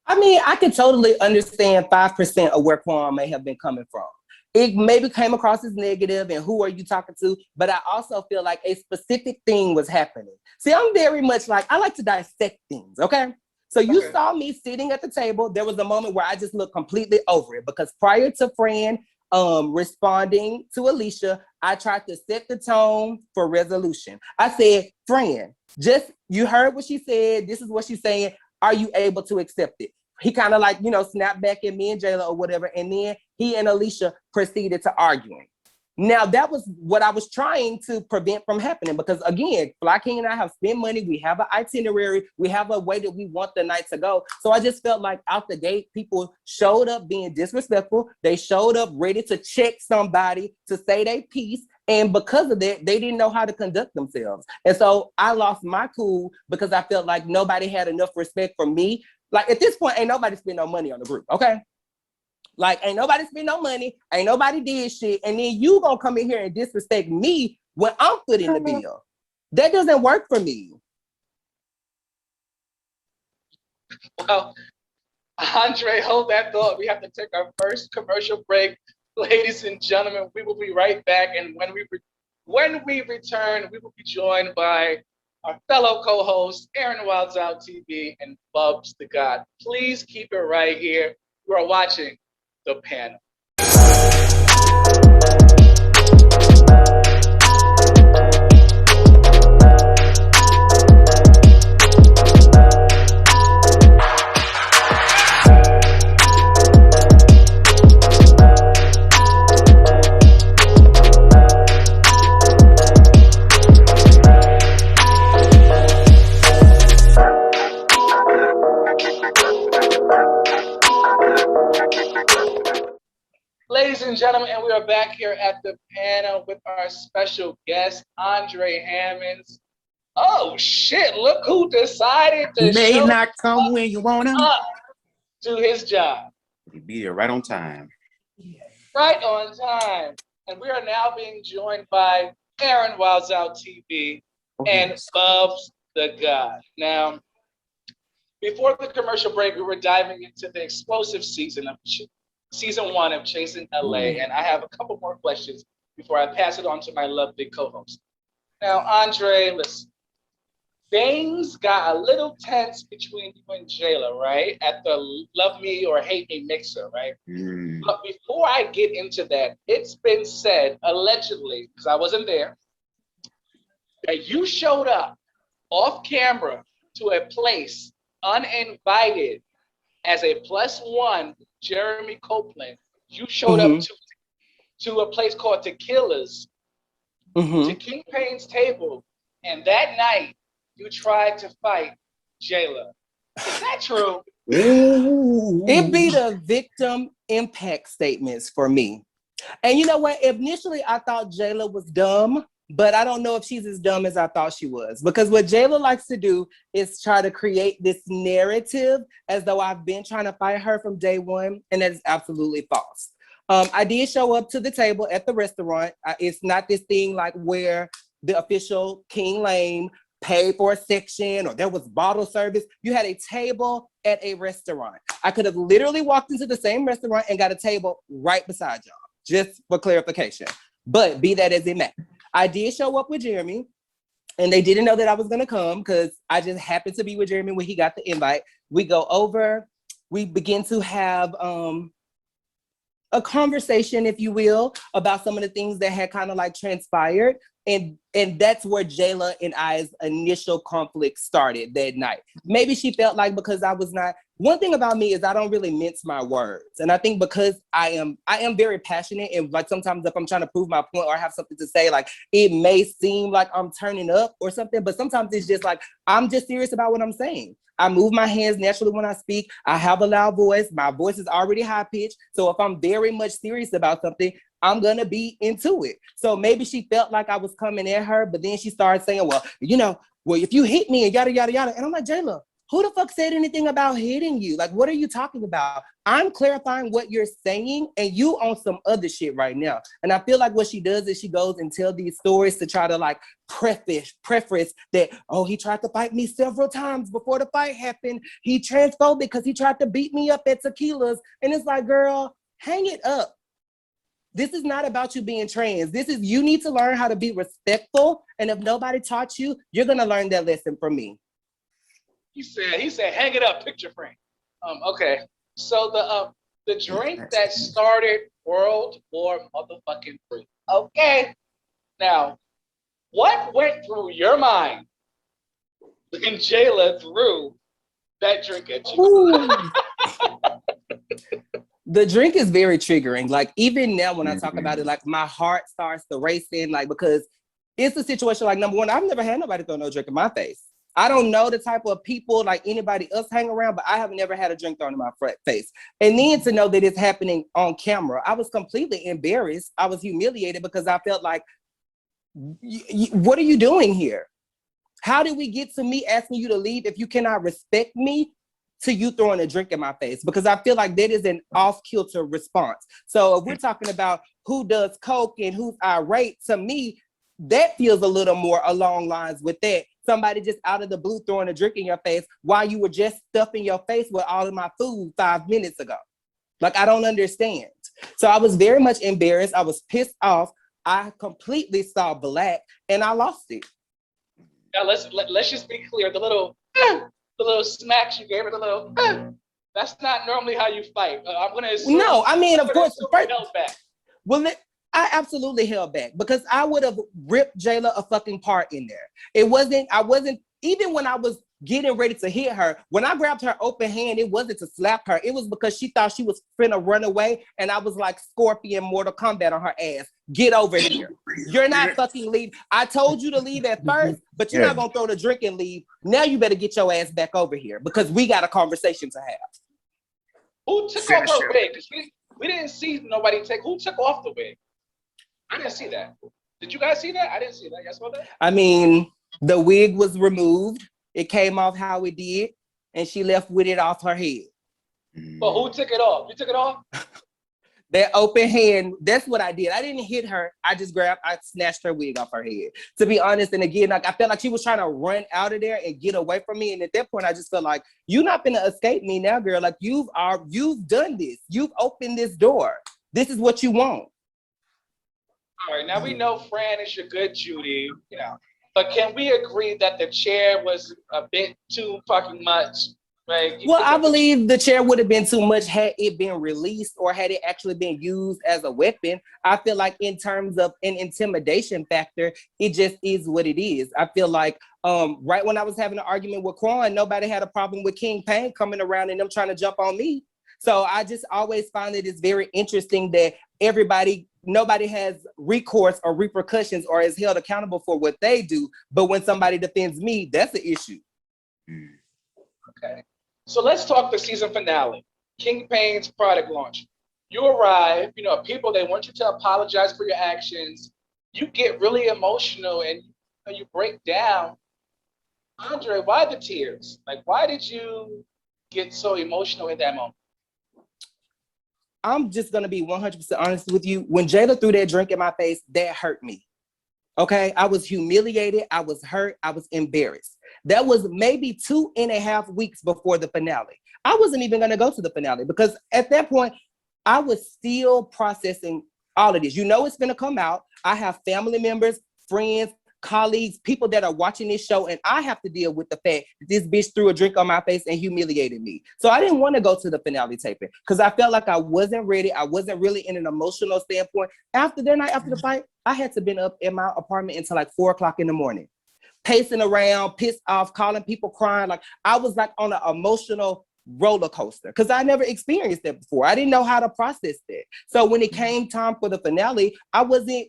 I mean, I can totally understand 5% of where Quan may have been coming from. It maybe came across as negative and who are you talking to? But I also feel like a specific thing was happening. See, I'm very much like, I like to dissect things, okay? So you saw me sitting at the table. There was a moment where I just looked completely over it, because prior to Fran responding to Alicia, I tried to set the tone for resolution. I said, Fran, you heard what she said. This is what she's saying. Are you able to accept it? He kind of like, snapped back at me and Jayla or whatever. And then he and Alicia proceeded to arguing. Now, that was what I was trying to prevent from happening, because again, Fly King and I have spent money. We have an itinerary. We have a way that we want the night to go. So I just felt like out the gate, people showed up being disrespectful. They showed up ready to check somebody to say their piece. And because of that, they didn't know how to conduct themselves. And so I lost my cool because I felt like nobody had enough respect for me. Like at this point, ain't nobody spend no money on the group, okay? Like, ain't nobody spend no money, ain't nobody did shit, and then you gonna come in here and disrespect me when I'm footing the bill. That doesn't work for me. Well, Andrè, hold that thought. We have to take our first commercial break. Ladies and gentlemen, we will be right back, and when we return, we will be joined by our fellow co-hosts, Aaron Wilds Out TV and Bubs the God. Please keep it right here. You are watching The Panel. Ladies and gentlemen, and we are back here at the panel with our special guest, Andrè Hammonds. Oh shit, look who decided to may not come when you want him. Do his job. He'll be there right on time. Right on time. And we are now being joined by Aaron Wilds Out TV and Bubs the God. Now, before the commercial break, we were diving into the explosive season 1 of Chasing LA, and I have a couple more questions before I pass it on to my lovely co-host. Now, Andrè, listen, things got a little tense between you and Jayla, right? At the Love Me or Hate Me mixer, right? But before I get into that, it's been said, allegedly, because I wasn't there, that you showed up off camera to a place uninvited as a +1 Jeremy Copeland. You showed up to a place called Tequila's, to King Payne's table, and that night you tried to fight Jayla. Is that true? It be the victim impact statements for me. And you know what? Initially, I thought Jayla was dumb, but I don't know if she's as dumb as I thought she was. Because what Jayla likes to do is try to create this narrative as though I've been trying to fight her from day one, and that is absolutely false. I did show up to the table at the restaurant. It's not this thing like where the official King Lame paid for a section or there was bottle service. You had a table at a restaurant. I could have literally walked into the same restaurant and got a table right beside y'all, just for clarification. But be that as it may, I did show up with Jeremy, and they didn't know that I was gonna come because I just happened to be with Jeremy when he got the invite. We go over, we begin to have a conversation, if you will, about some of the things that had kind of like transpired. And that's where Jayla and I's initial conflict started that night. Maybe she felt like because I was not, one thing about me is I don't really mince my words. And I think because I am very passionate, and like sometimes if I'm trying to prove my point or have something to say, like it may seem like I'm turning up or something, but sometimes it's just like, I'm just serious about what I'm saying. I move my hands naturally when I speak. I have a loud voice. My voice is already high pitched. So if I'm very much serious about something, I'm gonna be into it. So maybe she felt like I was coming at her, but then she started saying, well, if you hit me and yada, yada, yada. And I'm like, Jayla, who the fuck said anything about hitting you? Like, what are you talking about? I'm clarifying what you're saying, and you on some other shit right now. And I feel like what she does is she goes and tell these stories to try to like preface that, oh, he tried to fight me several times before the fight happened. He transphobic because he tried to beat me up at Tequila's. And it's like, girl, hang it up. This is not about you being trans. This is, you need to learn how to be respectful. And if nobody taught you, you're gonna learn that lesson from me. He said, hang it up, picture frame. Okay. So the drink that started World War motherfucking 3. Okay. Now, what went through your mind when Jayla threw that drink at you? The drink is very triggering. Like even now when I talk about it, like my heart starts to race in, like, because it's a situation like, number one, I've never had nobody throw no drink in my face. I don't know the type of people like anybody else hang around, but I have never had a drink thrown in my face. And then to know that it's happening on camera, I was completely embarrassed. I was humiliated because I felt like, what are you doing here? How did we get to me asking you to leave if you cannot respect me, to you throwing a drink in my face? Because I feel like that is an off-kilter response. So if we're talking about who does coke and who's irate, to me, that feels a little more along lines with that. Somebody just out of the blue throwing a drink in your face while you were just stuffing your face with all of my food 5 minutes ago. Like, I don't understand. So I was very much embarrassed. I was pissed off. I completely saw black and I lost it. Now let's just be clear. The little smacks you gave her, the little that's not normally how you fight. I'm gonna assume. No, I mean, of course, held back. Well, I absolutely held back because I would have ripped Jayla a fucking part in there. I wasn't, even when I was getting ready to hit her, when I grabbed her open hand, it wasn't to slap her. It was because she thought she was finna run away. And I was like Scorpion Mortal Kombat on her ass. Get over here. You're not fucking leaving. I told you to leave at first, but you're not gonna throw the drink and leave. Now you better get your ass back over here because we got a conversation to have. Who took off her wig? We didn't see nobody who took off the wig? I didn't see that. Did you guys see that? I didn't see that. You guys saw that? I mean, the wig was removed. It came off how it did, and she left with it off her head. But who took it off? You took it off? That open hand, that's what I did. I didn't hit her. I snatched her wig off her head. To be honest, and again, like I felt like she was trying to run out of there and get away from me. And at that point, I just felt like, you're not gonna escape me now, girl. Like you've done this. You've opened this door. This is what you want. All right, now we know Fran is your good Judy, but can we agree that the chair was a bit too fucking much? Right? Well, I believe the chair would have been too much had it been released or had it actually been used as a weapon. I feel like in terms of an intimidation factor, it just is what it is. I feel like right when I was having an argument with Quan, nobody had a problem with King Pain coming around and them trying to jump on me. So I just always find that it's very interesting that nobody has recourse or repercussions or is held accountable for what they do. But when somebody defends me, that's an issue. Okay. So let's talk the season finale, King Pain's product launch. You arrive, you know, people, they want you to apologize for your actions. You get really emotional and you break down. Andre, why the tears? Like, why did you get so emotional in that moment? I'm just gonna be 100% honest with you. When Jada threw that drink in my face, that hurt me. Okay, I was humiliated, I was hurt, I was embarrassed. That was maybe 2.5 weeks before the finale. I wasn't even gonna go to the finale because at that point, I was still processing all of this. You know it's gonna come out. I have family members, friends, colleagues, people that are watching this show, and I have to deal with the fact that this bitch threw a drink on my face and humiliated me. So I didn't want to go to the finale taping because I felt like I wasn't ready. I wasn't really in an emotional standpoint. After that night, after the fight, I had to been up in my apartment until like 4 o'clock in the morning, pacing around, pissed off, calling people, crying. Like I was like on an emotional roller coaster because I never experienced that before. I didn't know how to process that. So when it came time for the finale, I wasn't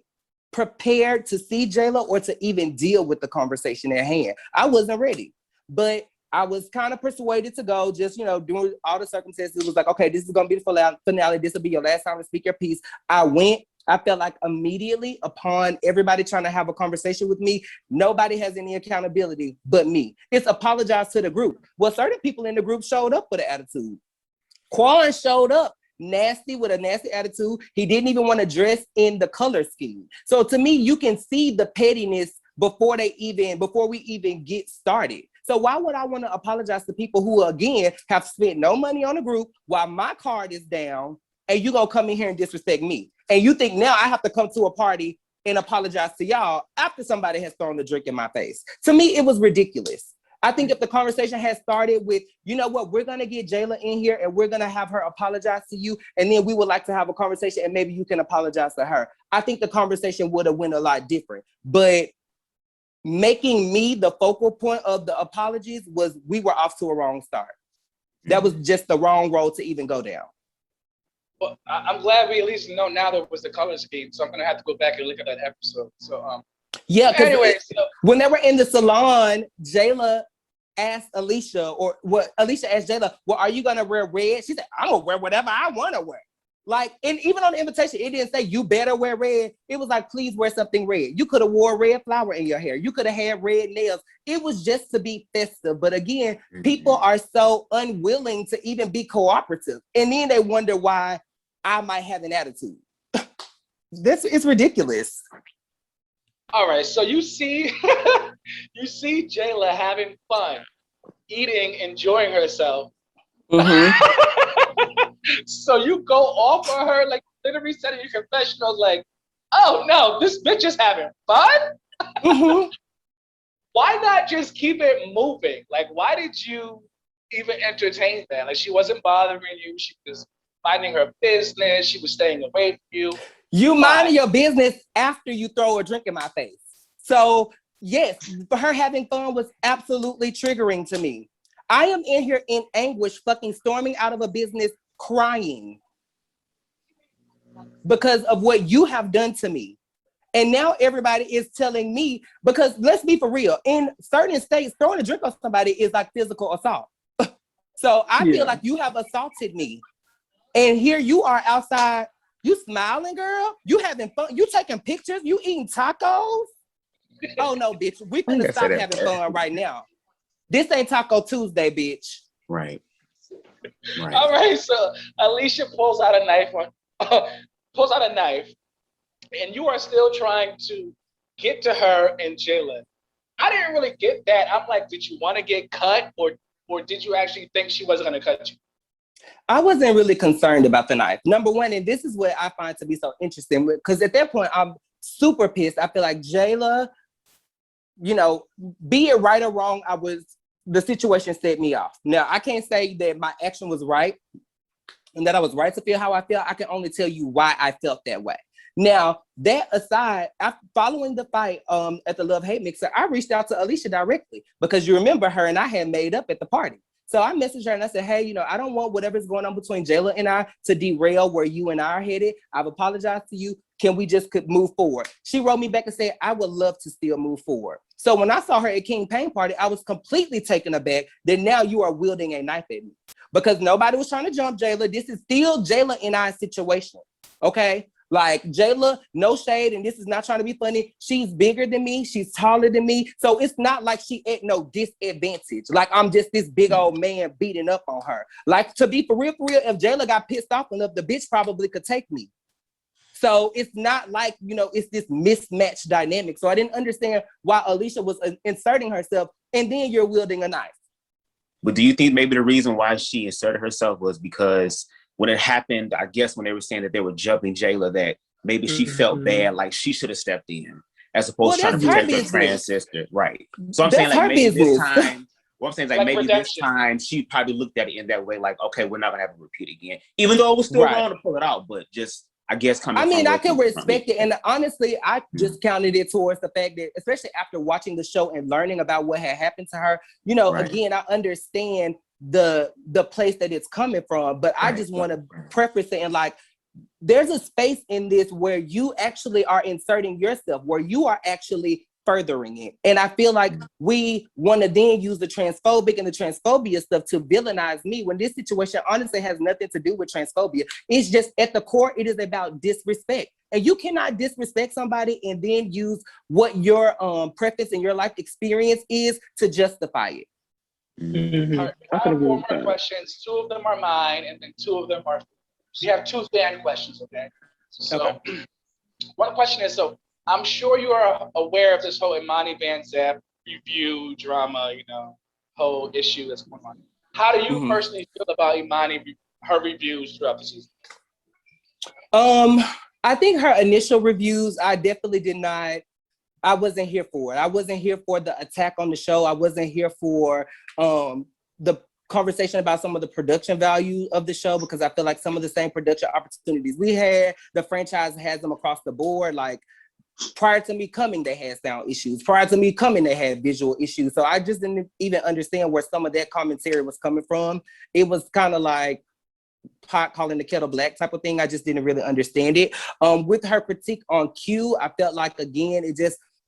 prepared to see Jayla or to even deal with the conversation at hand. I wasn't ready, but I was kind of persuaded to go, just, you know, doing all the circumstances. It was like, okay, this is going to be the finale. This will be your last time to speak your piece. I went. I felt like immediately upon everybody trying to have a conversation with me, nobody has any accountability but me. It's apologize to the group. Well, certain people in the group showed up with an attitude. Quan showed up nasty with a nasty attitude. He didn't even want to dress in the color scheme. So to me, you can see the pettiness before we even get started. So why would I want to apologize to people who, again, have spent no money on the group while my card is down, and you gonna come in here and disrespect me? And you think now I have to come to a party and apologize to y'all after somebody has thrown the drink in my face? To me, it was ridiculous. I think if the conversation had started with, you know what, we're going to get Jayla in here and we're going to have her apologize to you. And then we would like to have a conversation and maybe you can apologize to her. I think the conversation would have went a lot different. But making me the focal point of the apologies we were off to a wrong start. That was just the wrong road to even go down. Well, I'm glad we at least know now there was the color scheme. So I'm going to have to go back and look at that episode. So, yeah, because anyway, when they were in the salon, Jayla asked Alicia, or what Alicia asked Jayla, well, are you gonna wear red? She said, I'm gonna wear whatever I want to wear. Like, and even on the invitation, it didn't say you better wear red. It was like, please wear something red. You could have wore red flower in your hair. You could have had red nails. It was just to be festive. But again, people are so unwilling to even be cooperative. And then they wonder why I might have an attitude. It's ridiculous. All right, so you see, you see Jayla having fun, eating, enjoying herself. Mm-hmm. So you go off on her, like literally said in your confessional, like, oh no, this bitch is having fun? Mm-hmm. Why not just keep it moving? Like, why did you even entertain that? Like, she wasn't bothering you. She was minding her business. She was staying away from you. You minding your business after you throw a drink in my face. So yes, her having fun was absolutely triggering to me. I am in here in anguish, fucking storming out of a business, crying because of what you have done to me. And now everybody is telling me, because let's be for real, in certain states, throwing a drink on somebody is like physical assault. So I feel like you have assaulted me. And here you are outside. You smiling, girl? You having fun? You taking pictures? You eating tacos? Oh no, bitch. We finna stop having fun right now. This ain't Taco Tuesday, bitch. Right. All right. So Alicia pulls out a knife, and you are still trying to get to her and Jayla. I didn't really get that. I'm like, did you want to get cut, or did you actually think she wasn't gonna cut you? I wasn't really concerned about the knife. Number one, and this is what I find to be so interesting, because at that point, I'm super pissed. I feel like Jayla, you know, be it right or wrong, the situation set me off. Now, I can't say that my action was right and that I was right to feel how I felt. I can only tell you why I felt that way. Now, that aside, following the fight at the Love Hate Mixer, I reached out to Alicia directly because you remember her and I had made up at the party. So I messaged her and I said, hey, you know, I don't want whatever's going on between Jayla and I to derail where you and I are headed. I've apologized to you. Can we just move forward? She wrote me back and said, I would love to still move forward. So when I saw her at King Pain Party, I was completely taken aback that now you are wielding a knife at me. because nobody was trying to jump Jayla. This is still Jayla and I situation, okay? Like Jayla, no shade, and this is not trying to be funny. She's bigger than me. She's taller than me. So it's not like she at no disadvantage. Like I'm just this big old man beating up on her. Like to be for real, if Jayla got pissed off enough, the bitch probably could take me. So it's not like, you know, it's this mismatched dynamic. So I didn't understand why Alicia was inserting herself and then you're wielding a knife. But do you think maybe the reason why she inserted herself was because when it happened, I guess when they were saying that they were jumping Jayla, that maybe she felt bad, like she should have stepped in, as opposed to trying to protect her trans sister. Right. So I'm saying like maybe this time, what I'm saying is like maybe redemption. This time she probably looked at it in that way, like, okay, we're not gonna have a repeat again. Even though it was still wrong to pull it out, but just I guess coming from I can respect it. And honestly, I just counted it towards the fact that, especially after watching the show and learning about what had happened to her, you know, again, I understand the place that it's coming from, but I just want to preface it and like, there's a space in this where you actually are inserting yourself, where you are actually furthering it. And I feel like we want to then use the transphobic and the transphobia stuff to villainize me when this situation honestly has nothing to do with transphobia. It's just at the core, it is about disrespect. And you cannot disrespect somebody and then use what your preference and your life experience is to justify it. Right, I have 4 more questions. 2 of them are mine, and then 2 of them are. So you have 2 fan questions, okay? So one question is, so I'm sure you are aware of this whole Imani Vanzap review drama, you know, whole issue that's going on. How do you personally feel about Imani, her reviews throughout the season? I think her initial reviews, I definitely did not. I wasn't here for it. I wasn't here for the attack on the show. I wasn't here for the conversation about some of the production value of the show, because I feel like some of the same production opportunities we had, the franchise has them across the board. Like prior to me coming, they had sound issues. Prior to me coming, they had visual issues. So I just didn't even understand where some of that commentary was coming from. It was kind of like pot calling the kettle black type of thing. I just didn't really understand it. With her critique on Q, I felt like, again,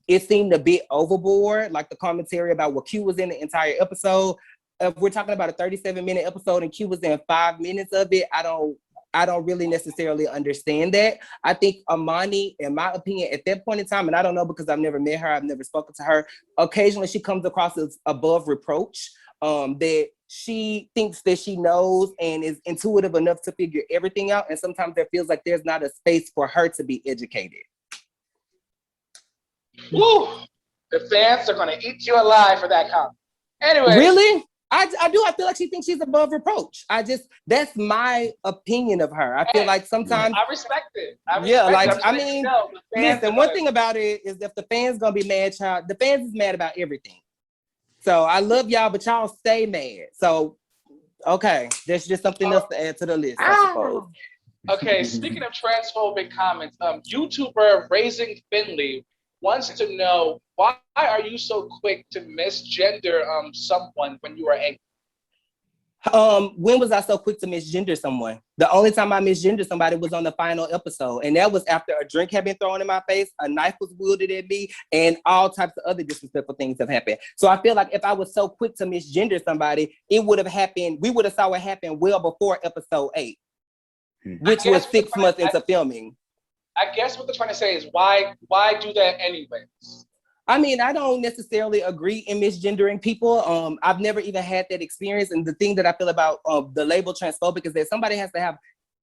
it seemed a bit overboard, like the commentary about what Q was in the entire episode. If we're talking about a 37-minute episode and Q was in 5 minutes of it, I don't really necessarily understand that. I think Imani, in my opinion, at that point in time, and I don't know because I've never met her, I've never spoken to her, occasionally she comes across as above reproach, that she thinks that she knows and is intuitive enough to figure everything out. And sometimes there feels like there's not a space for her to be educated. Woo! The fans are going to eat you alive for that comment. Anyway. Really? I feel like she thinks she's above reproach. That's my opinion of her. I feel like sometimes I respect it. Listen, one thing about it is if the fans gonna be mad, child, the fans is mad about everything. So I love y'all, but y'all stay mad. So okay, there's just something else to add to the list, I suppose. Okay, speaking of transphobic comments, YouTuber Raising Finley wants to know, why are you so quick to misgender someone when you are angry? When was I so quick to misgender someone? The only time I misgendered somebody was on the final episode, and that was after a drink had been thrown in my face, a knife was wielded at me, and all types of other disrespectful things have happened. So I feel like if I was so quick to misgender somebody, it would have happened, we would have saw it happen well before episode 8, which was 6 months into filming. I guess what they're trying to say is why do that anyways? I mean, I don't necessarily agree in misgendering people. I've never even had that experience. And the thing that I feel about the label transphobic is that somebody has to have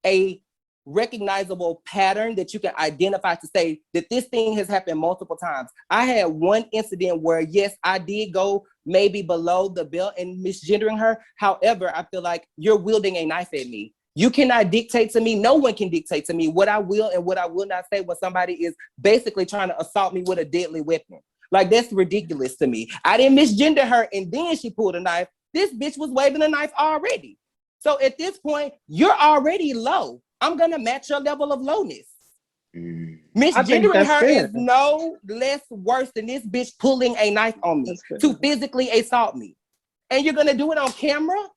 a recognizable pattern that you can identify to say that this thing has happened multiple times. I had one incident where, yes, I did go maybe below the belt in misgendering her. However, I feel like you're wielding a knife at me. You cannot dictate to me. No one can dictate to me what I will and what I will not say when somebody is basically trying to assault me with a deadly weapon. Like, that's ridiculous to me. I didn't misgender her and then she pulled a knife. This bitch was waving a knife already. So at this point, you're already low. I'm gonna match your level of lowness. Misgendering her is no less worse than this bitch pulling a knife on me to physically assault me. And you're gonna do it on camera?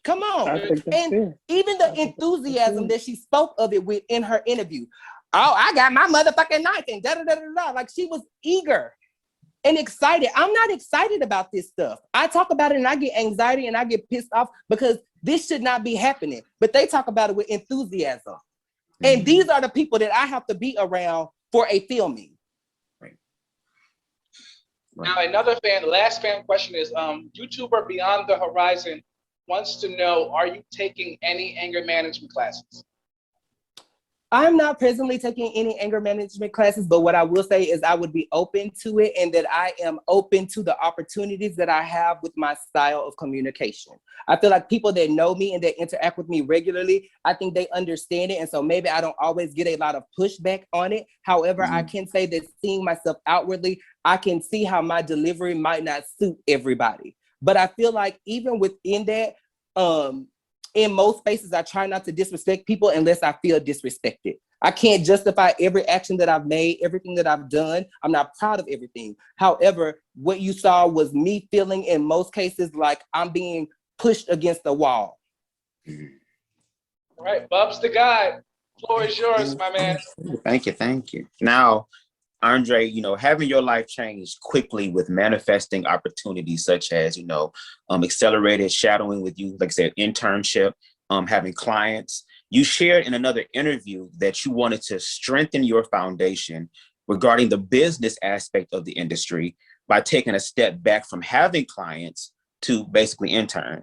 Come on. And even the enthusiasm that she spoke of it with in her interview. Oh, I got my motherfucking knife and da-da-da-da-da. Like, she was eager. and excited. I'm not excited about this stuff. I talk about it and I get anxiety and I get pissed off because this should not be happening. But they talk about it with enthusiasm. And these are the people that I have to be around for a filming. Right. Now, last fan question is, YouTuber Beyond the Horizon wants to know, are you taking any anger management classes? I'm not presently taking any anger management classes, but what I will say is I would be open to it, and that I am open to the opportunities that I have with my style of communication. I feel like people that know me and that interact with me regularly, I think they understand it. And so maybe I don't always get a lot of pushback on it. However, I can say that seeing myself outwardly, I can see how my delivery might not suit everybody. But I feel like even within that, in most spaces, I try not to disrespect people unless I feel disrespected. I can't justify every action that I've made, everything that I've done. I'm not proud of everything. However, what you saw was me feeling in most cases like I'm being pushed against the wall. All right, Bubs the God, floor is yours, my man. Thank you. Now, Andrè, having your life change quickly with manifesting opportunities such as, accelerated shadowing with you, like I said, internship, having clients. You shared in another interview that you wanted to strengthen your foundation regarding the business aspect of the industry by taking a step back from having clients to basically intern.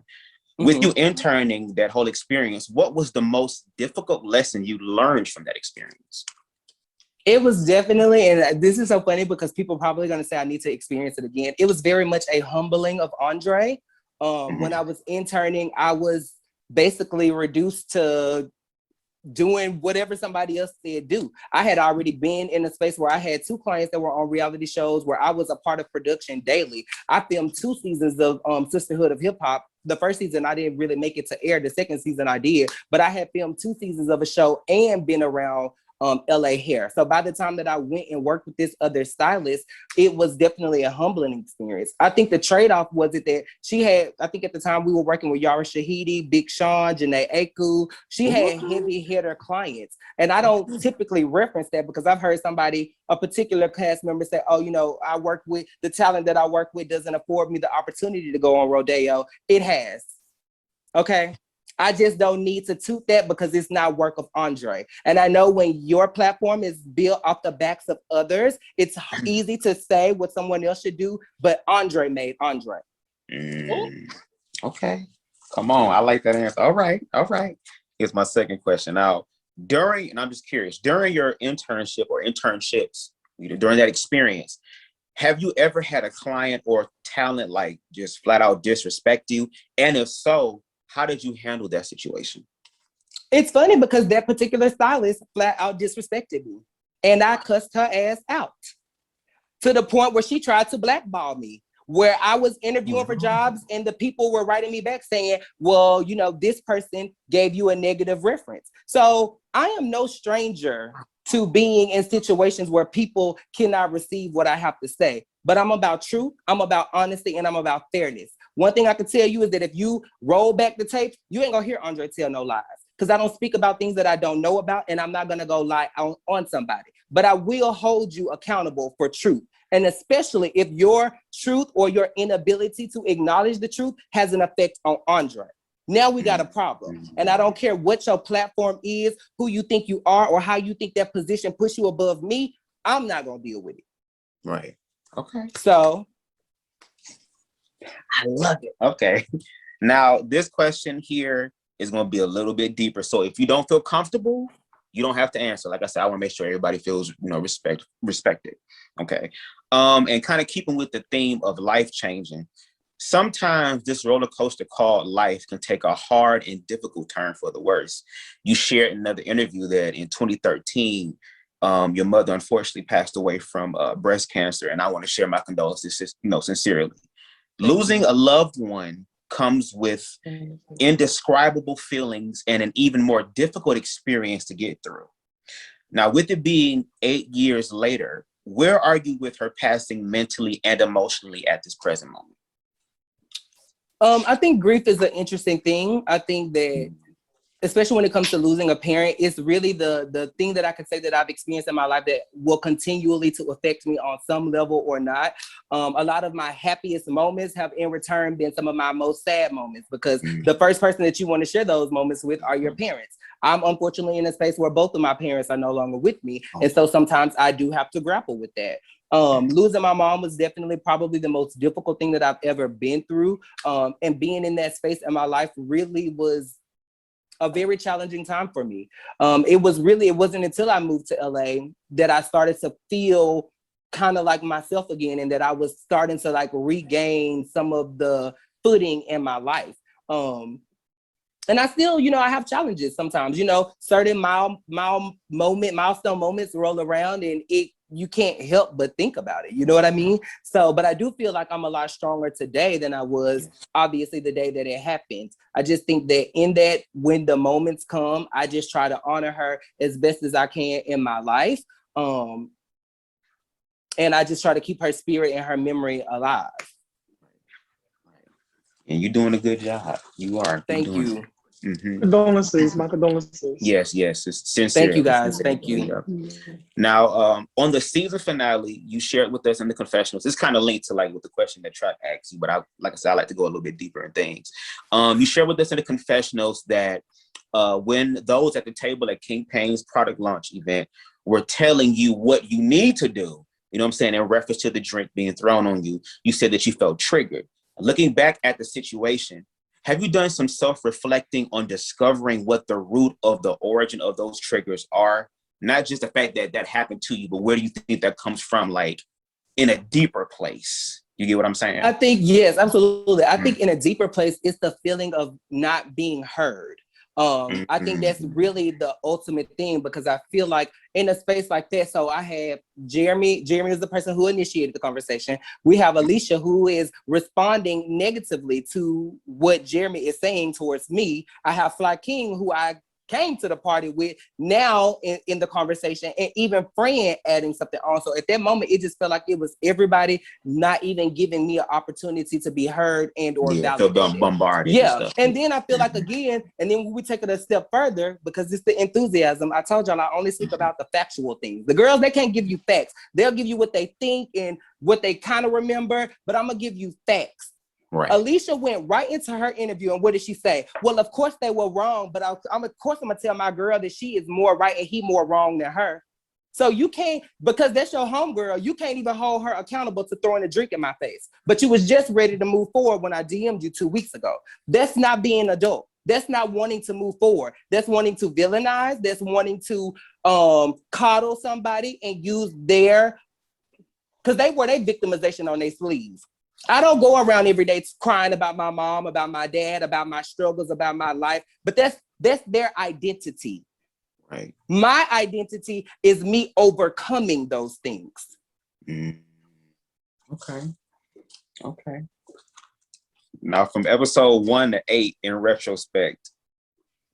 With you interning, that whole experience, what was the most difficult lesson you learned from that experience? It was definitely, and this is so funny because people are probably going to say I need to experience it again. It was very much a humbling of Andrè. When I was interning, I was basically reduced to doing whatever somebody else said do. I had already been in a space where I had 2 clients that were on reality shows where I was a part of production daily. I filmed 2 seasons of Sisterhood of Hip Hop. The first season, I didn't really make it to air. The second season I did, but I had filmed 2 seasons of a show and been around LA hair. So by the time that I went and worked with this other stylist, it was definitely a humbling experience. I think the trade-off was it that she had, I think at the time we were working with Yara Shahidi, Big Sean, Janae Aku. She had heavy hitter clients. And I don't typically reference that because I've heard a particular cast member say, oh, I work with the talent that I work with doesn't afford me the opportunity to go on rodeo. It has. Okay. I just don't need to toot that because it's not work of Andrè. And I know when your platform is built off the backs of others, it's easy to say what someone else should do, but Andrè made Andrè. Okay. Come on. I like that answer. All right. Here's my second question. Now, and I'm just curious, during your internship or internships, during that experience, have you ever had a client or talent like just flat out disrespect you? And if so, how did you handle that situation? It's funny because that particular stylist flat out disrespected me. And I cussed her ass out to the point where she tried to blackball me, where I was interviewing for jobs and the people were writing me back saying, well, this person gave you a negative reference. So I am no stranger to being in situations where people cannot receive what I have to say. But I'm about truth, I'm about honesty, and I'm about fairness. One thing I can tell you is that if you roll back the tapes, you ain't gonna hear Andrè tell no lies. Because I don't speak about things that I don't know about, and I'm not gonna go lie on somebody. But I will hold you accountable for truth. And especially if your truth or your inability to acknowledge the truth has an effect on Andrè. Now we got a problem. And I don't care what your platform is, who you think you are, or how you think that position puts you above me, I'm not gonna deal with it. Right. Okay. So I love it. Okay. Now, this question here is going to be a little bit deeper. So if you don't feel comfortable, you don't have to answer. Like I said, I want to make sure everybody feels, respected. Okay. And kind of keeping with the theme of life changing. Sometimes this roller coaster called life can take a hard and difficult turn for the worse. You shared in another interview that in 2013, your mother unfortunately passed away from breast cancer. And I want to share my condolences, sincerely. Losing a loved one comes with indescribable feelings and an even more difficult experience to get through. Now, with it being 8 years later, where are you with her passing mentally and emotionally at this present moment? I think grief is an interesting thing. I think that especially when it comes to losing a parent, it's really the thing that I can say that I've experienced in my life that will continually to affect me on some level or not. A lot of my happiest moments have in return been some of my most sad moments, because the first person that you want to share those moments with are your parents. I'm unfortunately in a space where both of my parents are no longer with me. And so sometimes I do have to grapple with that. Losing my mom was definitely probably the most difficult thing that I've ever been through. And being in that space in my life really was a very challenging time for me. It wasn't until I moved to LA that I started to feel kind of like myself again, and that I was starting to like regain some of the footing in my life. And I still, I have challenges sometimes, certain milestone moments roll around and you can't help but think about it. You know what I mean? So, but I do feel like I'm a lot stronger today than I was obviously the day that it happened. I just think that in that, when the moments come, I just try to honor her as best as I can in my life. And I just try to keep her spirit and her memory alive. And you're doing a good job. You are. Thank you. Mm-hmm. Condolences, my condolences. Yes, it's sincere. Thank you, guys. Thank you. Now, on the season finale, you shared with us in the confessionals. It's kind of linked to like with the question that Trap asked you, but like I said, I like to go a little bit deeper in things. You shared with us in the confessionals that when those at the table at King Payne's product launch event were telling you what you need to do, you know what I'm saying, in reference to the drink being thrown on you, you said that you felt triggered. Looking back at the situation, have you done some self-reflecting on discovering what the root of the origin of those triggers are? Not just the fact that that happened to you, but where do you think that comes from, like in a deeper place? You get what I'm saying? I think, yes, absolutely. I think in a deeper place, it's the feeling of not being heard. I think that's really the ultimate thing, because I feel like in a space like that, so I have Jeremy is the person who initiated the conversation. We have Alicia, who is responding negatively to what Jeremy is saying towards me. I have Fly King, who I came to the party with now in the conversation, and even Fran adding something on. So at that moment, it just felt like it was everybody not even giving me an opportunity to be heard and or validated. Bombarded. Yeah. And then I feel like again, and then when we take it a step further, because it's the enthusiasm, I told y'all I only speak about the factual things. The girls, they can't give you facts. They'll give you what they think and what they kind of remember, but I'm gonna give you facts. Right. Alicia went right into her interview, and what did she say? Well, of course they were wrong, but I'm gonna tell my girl that she is more right and he more wrong than her. So you can't, because that's your homegirl, you can't even hold her accountable to throwing a drink in my face. But you was just ready to move forward when I DM'd you 2 weeks ago. That's not being adult. That's not wanting to move forward. That's wanting to villainize. That's wanting to coddle somebody and use their, because they wear their victimization on their sleeves. I don't go around every day crying about my mom, about my dad, about my struggles, about my life, but that's their identity. Right. My identity is me overcoming those things. Okay. Now, from episode 1 to 8, in retrospect,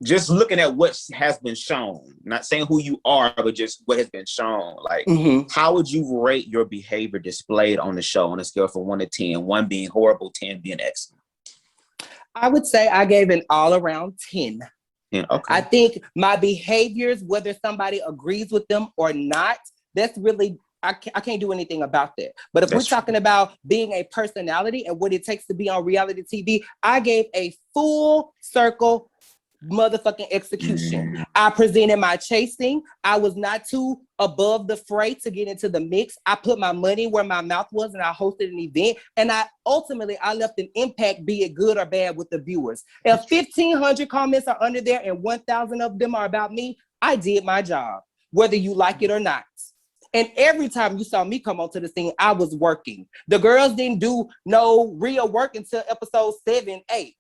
just looking at what has been shown, not saying who you are, but just what has been shown, like, how would you rate your behavior displayed on the show on a scale from 1 to 10, 1 being horrible, 10 being excellent? I would say I gave an all-around 10. Yeah, okay. I think my behaviors, whether somebody agrees with them or not, that's really, I can't do anything about that. But if we're talking about being a personality and what it takes to be on reality TV, I gave a full circle motherfucking execution. I presented my chasing. I was not too above the fray to get into the mix. I put my money where my mouth was, and I hosted an event. And I left an impact, be it good or bad, with the viewers. If 1,500 comments are under there and 1,000 of them are about me, I did my job, whether you like it or not. And every time you saw me come onto the scene, I was working. The girls didn't do no real work until episode 7, 8.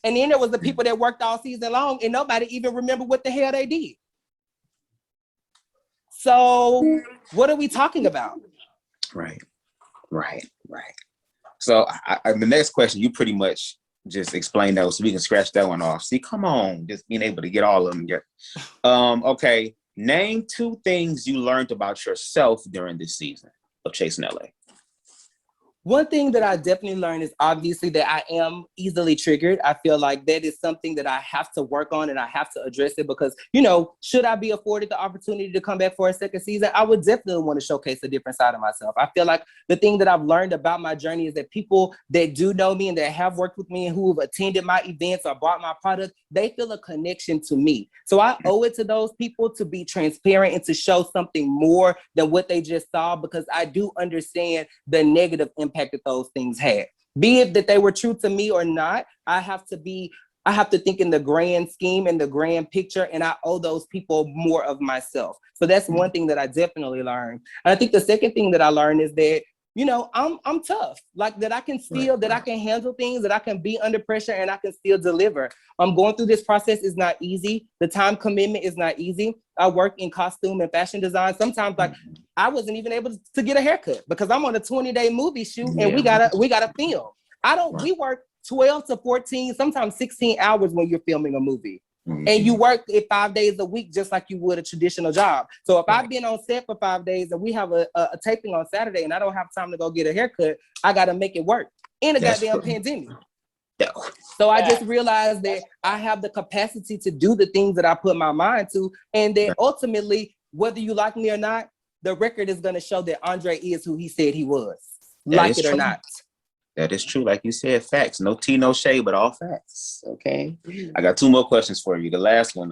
And then there was the people that worked all season long and nobody even remember what the hell they did. So what are we talking about? Right. So the next question, you pretty much just explained that, so we can scratch that one off. See, come on, just being able to get all of them. Okay, name 2 things you learned about yourself during this season of Chasing LA. One thing that I definitely learned is obviously that I am easily triggered. I feel like that is something that I have to work on and I have to address it because, you know, should I be afforded the opportunity to come back for a second season, I would definitely want to showcase a different side of myself. I feel like the thing that I've learned about my journey is that people that do know me and that have worked with me and who have attended my events or bought my product, they feel a connection to me. So I owe it to those people to be transparent and to show something more than what they just saw, because I do understand the negative impact that those things had. Be it that they were true to me or not, I have to think in the grand scheme and the grand picture, and I owe those people more of myself. So that's one thing that I definitely learned. And I think the second thing that I learned is that, you know, I'm tough, like that I can still, that I can handle things, that I can be under pressure and I can still deliver. Going through this process is not easy. The time commitment is not easy. I work in costume and fashion design. Sometimes like I wasn't even able to get a haircut because I'm on a 20-day movie shoot and we gotta film. We work 12 to 14, sometimes 16 hours when you're filming a movie. And you work it 5 days a week, just like you would a traditional job. So if I've been on set for 5 days and we have a taping on Saturday and I don't have time to go get a haircut, I got to make it work in a goddamn pandemic. Yeah. So I just realized that I have the capacity to do the things that I put my mind to. And that ultimately, whether you like me or not, the record is going to show that Andrè is who he said he was, like it or not. That is true. Like you said, facts. No tea, no shade, but all facts. Okay. I got 2 more questions for you. The last one,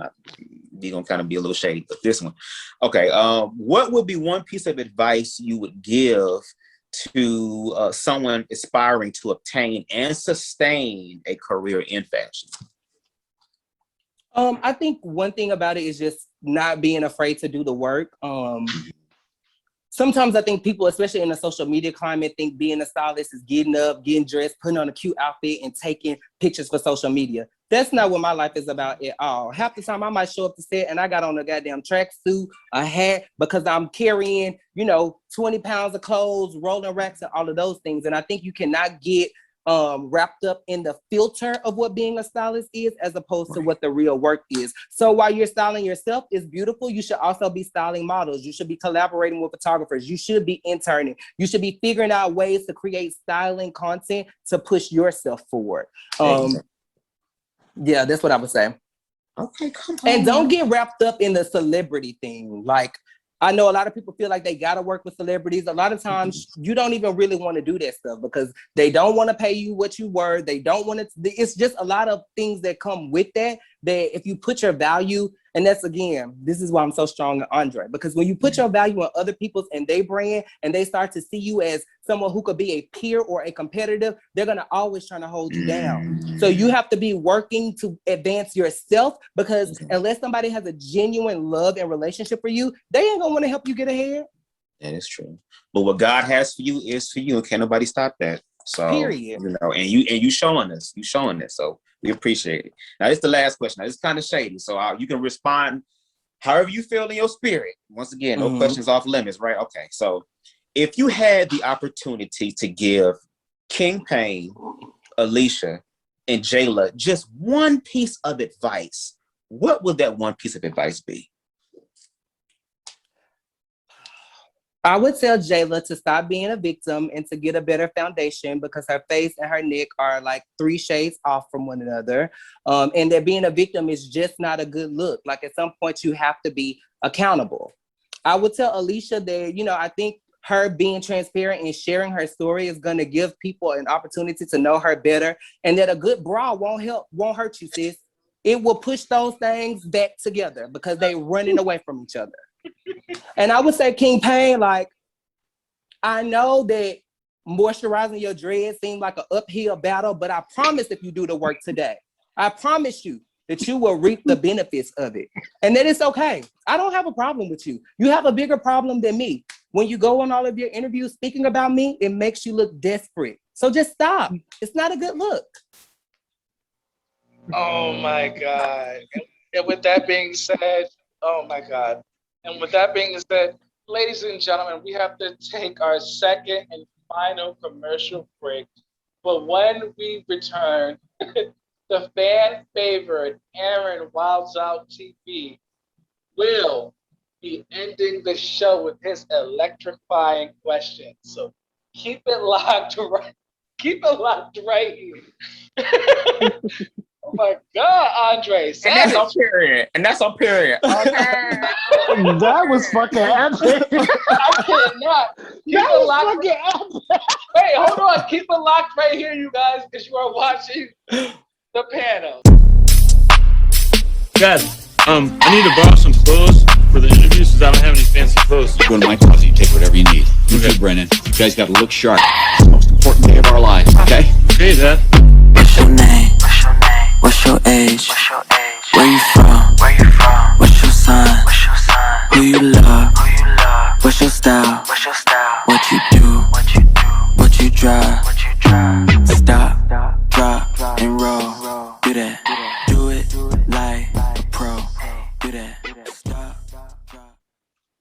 you're going to kind of be a little shady, but this one. Okay. What would be one piece of advice you would give to someone aspiring to obtain and sustain a career in fashion? I think one thing about it is just not being afraid to do the work. Sometimes I think people, especially in the social media climate, think being a stylist is getting up, getting dressed, putting on a cute outfit and taking pictures for social media. That's not what my life is about at all. Half the time I might show up to set and I got on a goddamn tracksuit, a hat, because I'm carrying, 20 pounds of clothes, rolling racks and all of those things. And I think you cannot get wrapped up in the filter of what being a stylist is as opposed to what the real work is. So while you're styling yourself is beautiful, you should also be styling models. You should be collaborating with photographers. You should be interning. You should be figuring out ways to create styling content to push yourself forward. Yeah, that's what I would say. Okay, come on. And don't get wrapped up in the celebrity thing. Like, I know a lot of people feel like they got to work with celebrities. A lot of times you don't even really want to do that stuff because they don't want to pay you what you were. They don't want to. It's just a lot of things that come with that if you put your value, and that's, again, this is why I'm so strong on Andrè, because when you put your value on other people's and they brand and they start to see you as someone who could be a peer or a competitor, they're going to always try to hold you down. So you have to be working to advance yourself, because unless somebody has a genuine love and relationship for you, they ain't going to want to help you get ahead. That is true. But what God has for you is for you, and can't nobody stop that. So, period. And you showing us. So we appreciate it. Now, this is the last question. Now, it's kind of shady, so you can respond however you feel in your spirit. Once again, no questions off limits, right? Okay, so if you had the opportunity to give King Payne, Alicia, and Jayla just one piece of advice, what would that one piece of advice be? I would tell Jayla to stop being a victim and to get a better foundation, because her face and her neck are like 3 shades off from one another. And that being a victim is just not a good look. Like, at some point you have to be accountable. I would tell Alicia that, I think her being transparent and sharing her story is going to give people an opportunity to know her better, and that a good bra won't hurt you, sis. It will push those things back together because they're running away from each other. And I would say, King Payne, like, I know that moisturizing your dreads seems like an uphill battle, but I promise if you do the work today, I promise you that you will reap the benefits of it. And that it's okay. I don't have a problem with you. You have a bigger problem than me. When you go on all of your interviews speaking about me, it makes you look desperate. So just stop. It's not a good look. Oh my God. And with that being said, oh my God. And with that being said, ladies and gentlemen, we have to take our second and final commercial break. But when we return, the fan favorite Aaron Wilds Out TV will be ending the show with his electrifying question. So Keep it locked right. Keep it locked right here. Oh my God, Andre. And that's on Savage. period. And that's on period. Okay. That was fucking epic. I cannot. Keep That it was locked. fucking epic. Wait, hold on. Keep it locked right here, you guys, because you are watching the panel. Guys, I need to borrow some clothes for the interviews because I don't have any fancy clothes. Go to my closet, you take whatever you need. You too, Brennan. You guys gotta look sharp. It's the most important day of our lives, okay? Okay, Dad. What's your name? What's your age? Where you from? What's your sign? Who you love? What's your style? What you do? What you drive? Stop, drop, and roll. Do that. Do it like a pro. Do that. Stop, drop.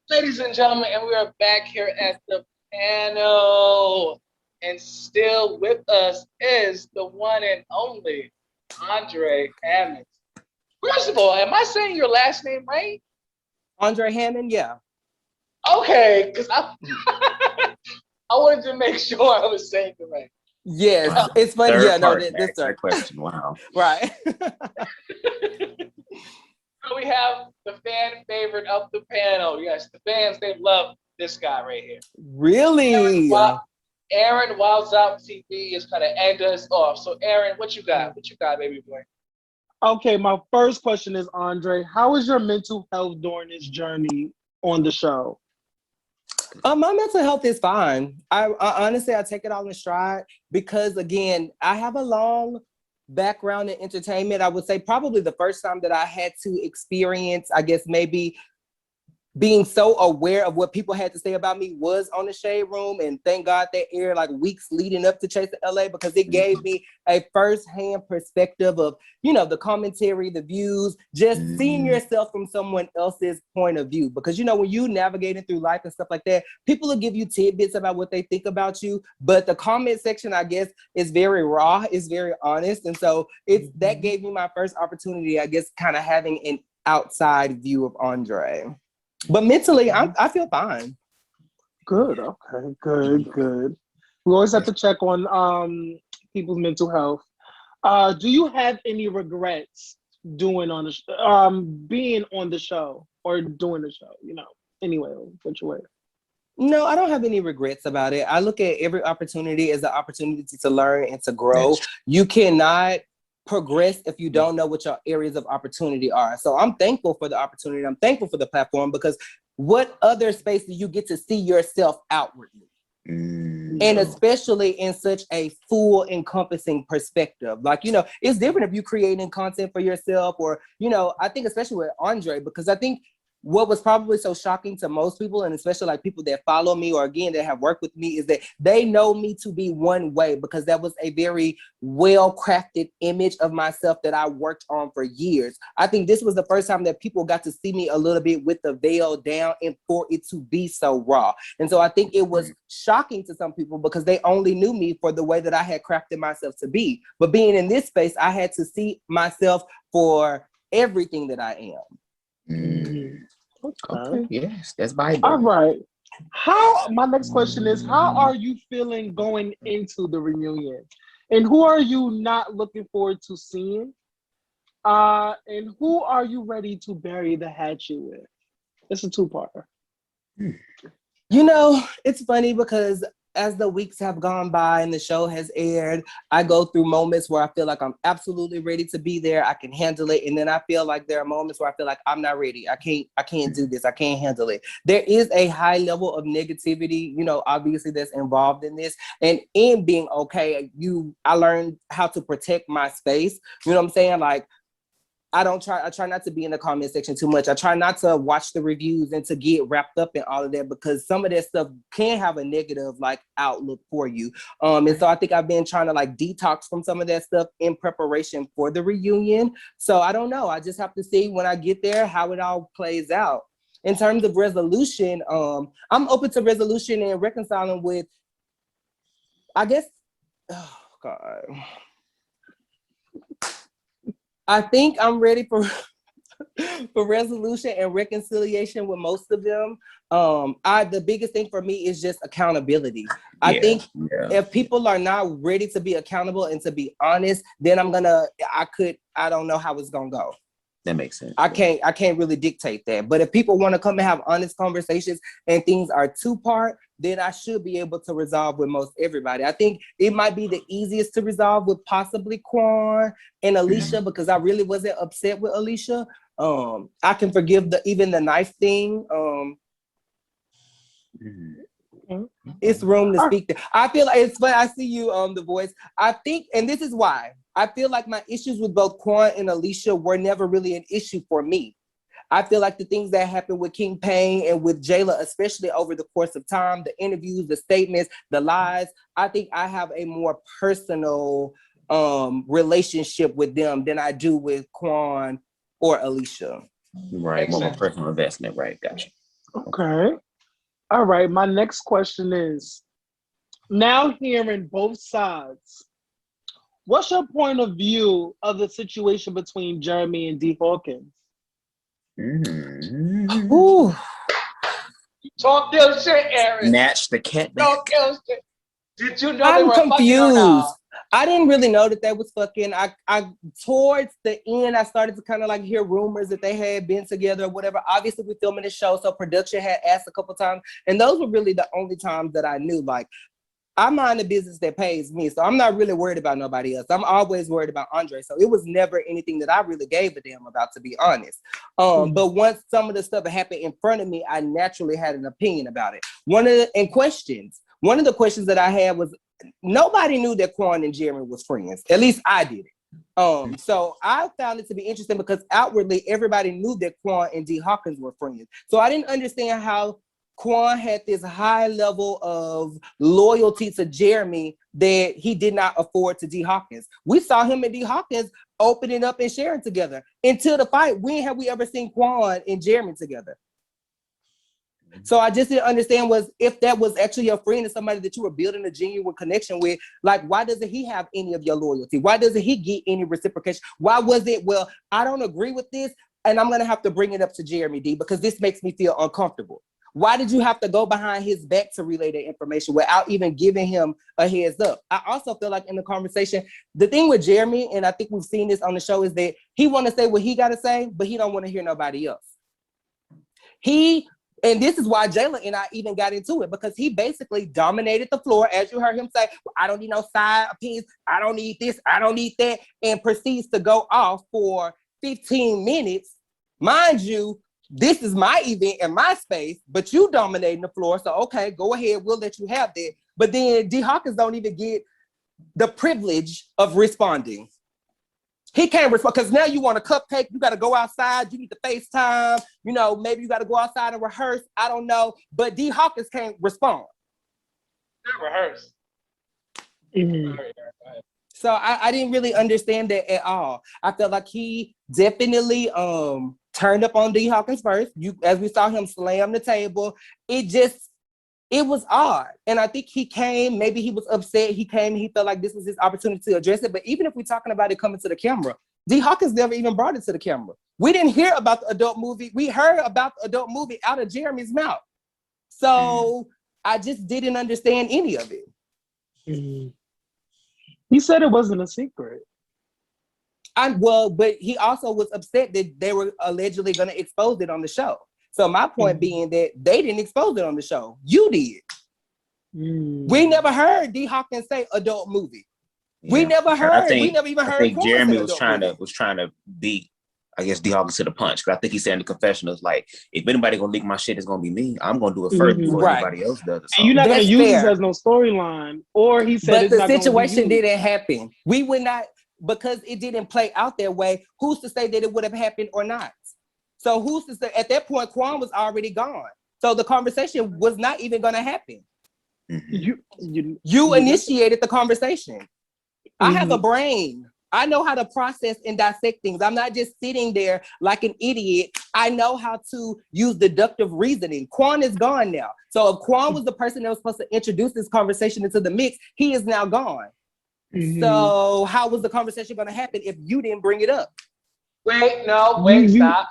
Ladies and gentlemen, and we are back here at the panel. And still with us is the one and only Andrè Hammonds. First of all, am I saying your last name right? Andrè Hammonds, yeah. Okay, because I wanted to make sure I was saying it right. Yes, Wow. it's funny. Third Yeah, no, party this asked that question. Wow. right. So we have the fan favorite of the panel. Yes, the fans, they love this guy right here. Really? Aaron Vanzap TV is kind of end us off. So Aaron, what you got? What you got, baby boy? Okay, my first question is, Andre, how is your mental health during this journey on the show? My mental health is fine. I honestly, I take it all in stride because, again, I have a long background in entertainment. I would say probably the first time that I had to experience, I guess, maybe being so aware of what people had to say about me was on the Shade Room. And thank God that aired like weeks leading up to Chasing LA because it gave me a firsthand perspective of, you know, the commentary, the views, just seeing yourself from someone else's point of view. Because, you know, when you navigating through life and stuff like that, people will give you tidbits about what they think about you. But the comment section, I guess, is very raw, is very honest. And so that gave me my first opportunity, I guess, kind of having an outside view of Andre. But mentally, I feel fine. Good. Okay. Good. We always have to check on people's mental health. Do you have any regrets being on the show or doing the show? You know, anyway, which way? No, I don't have any regrets about it. I look at every opportunity as an opportunity to learn and to grow. You cannot progress if you don't know what your areas of opportunity are. So I'm thankful for the opportunity. I'm thankful for the platform because what other space do you get to see yourself outwardly? And especially in such a full encompassing perspective. Like, you know, it's different if you're creating content for yourself or, you know, I think especially with Andre, because I think what was probably so shocking to most people, and especially like people that follow me or again that have worked with me, is that they know me to be one way because that was a very well-crafted image of myself that I worked on for years. I think this was the first time that people got to see me a little bit with the veil down and for it to be so raw. And so I think it was shocking to some people because they only knew me for the way that I had crafted myself to be. But being in this space, I had to see myself for everything that I am. Okay. Yes, that's Bible. All right. My next question is, how are you feeling going into the reunion? And who are you not looking forward to seeing? And who are you ready to bury the hatchet with? It's a two-parter. You know, it's funny because as the weeks have gone by and the show has aired, I go through moments where I feel like I'm absolutely ready to be there. I can handle it. And then I feel like there are moments where I feel like I'm not ready. I can't do this. I can't handle it. There is a high level of negativity, you know, obviously that's involved in this. And in being okay, I learned how to protect my space. You know what I'm saying? Like, I try not to be in the comment section too much. I try not to watch the reviews and to get wrapped up in all of that because some of that stuff can have a negative like outlook for you. And so I think I've been trying to like detox from some of that stuff in preparation for the reunion. So I don't know. I just have to see when I get there how it all plays out. In terms of resolution, I'm open to resolution and reconciling with, I guess, oh God. I think I'm ready for for resolution and reconciliation with most of them. The biggest thing for me is just accountability. I think if people are not ready to be accountable and to be honest, then I don't know how it's gonna go. That makes sense. I can't really dictate that. But if people want to come and have honest conversations and things are two-part, then I should be able to resolve with most everybody. I think it might be the easiest to resolve with possibly Quan and Alicia, because I really wasn't upset with Alicia. I can forgive even the knife thing. It's room to speak there. I feel like it's funny. I see you The Voice. I think, and this is why, I feel like my issues with both Quan and Alicia were never really an issue for me. I feel like the things that happened with King Payne and with Jayla, especially over the course of time, the interviews, the statements, the lies, I think I have a more personal relationship with them than I do with Quan or Alicia. Right, more personal investment, right, gotcha. Okay. All right, my next question is, now hearing both sides, what's your point of view of the situation between Jeremy and D. Hawkins? Ooh. Talk your shit, Aaron. Snatch the cat back. Talk your shit. Did you know I'm they were confused. fucking or not? I didn't really know that they was fucking. I towards the end, I started to kind of like hear rumors that they had been together or whatever. Obviously, we're filming the show, so production had asked a couple times, and those were really the only times that I knew. Like, I mind the business that pays me, so I'm not really worried about nobody else. I'm always worried about Andrè, so it was never anything that I really gave a damn about, to be honest. But once some of the stuff happened in front of me, I naturally had an opinion about it. One of the questions that I had was, nobody knew that Quan and Jeremy was friends. At least I didn't. So I found it to be interesting because outwardly everybody knew that Quan and D. Hawkins were friends. So I didn't understand how Quan had this high level of loyalty to Jeremy that he did not afford to D. Hawkins. We saw him and D. Hawkins opening up and sharing together. Until the fight, when have we ever seen Quan and Jeremy together? So I just didn't understand was if that was actually your friend and somebody that you were building a genuine connection with, like, why doesn't he have any of your loyalty? Why doesn't he get any reciprocation? Why was it, well, I don't agree with this and I'm going to have to bring it up to Jeremy D because this makes me feel uncomfortable. Why did you have to go behind his back to relay that information without even giving him a heads up? I also feel like in the conversation, the thing with Jeremy, and I think we've seen this on the show, is that he want to say what he got to say, but he don't want to hear nobody else. And this is why Jayla and I even got into it, because he basically dominated the floor, as you heard him say, well, I don't need no side opinions, I don't need this, I don't need that, and proceeds to go off for 15 minutes. Mind you, this is my event and my space, but you dominating the floor, so okay, go ahead, we'll let you have that. But then D. Hawkins don't even get the privilege of responding. He can't respond because now you want a cupcake. You got to go outside. You need to FaceTime. You know, maybe you got to go outside and rehearse. I don't know. But D. Hawkins can't respond. Not rehearse. So I didn't really understand that at all. I felt like he definitely turned up on D. Hawkins first. As we saw him slam the table, it was odd. And I think maybe he was upset. He came and he felt like this was his opportunity to address it. But even if we're talking about it coming to the camera, D. Hawkins never even brought it to the camera. We didn't hear about the adult movie. We heard about the adult movie out of Jeremy's mouth. So I just didn't understand any of it. He said it wasn't a secret. But he also was upset that they were allegedly going to expose it on the show. So my point being that they didn't expose it on the show. You did. We never heard D. Hawkins say adult movie. Yeah. We never even heard. I think Jeremy was trying to beat, I guess, D. Hawkins to the punch. Because I think he said in the confessionals, like, if anybody gonna leak my shit, it's gonna be me. I'm gonna do it first before anybody else does it. And you're not gonna use this as no storyline. Or he said, but the situation didn't happen. We would not, because it didn't play out that way. Who's to say that it would have happened or not? So who's to say? At that point, Quan was already gone. So the conversation was not even going to happen. You initiated the conversation. I have a brain. I know how to process and dissect things. I'm not just sitting there like an idiot. I know how to use deductive reasoning. Quan is gone now. So if Quan was the person that was supposed to introduce this conversation into the mix, he is now gone. So how was the conversation going to happen if you didn't bring it up? Wait, no, wait, stop.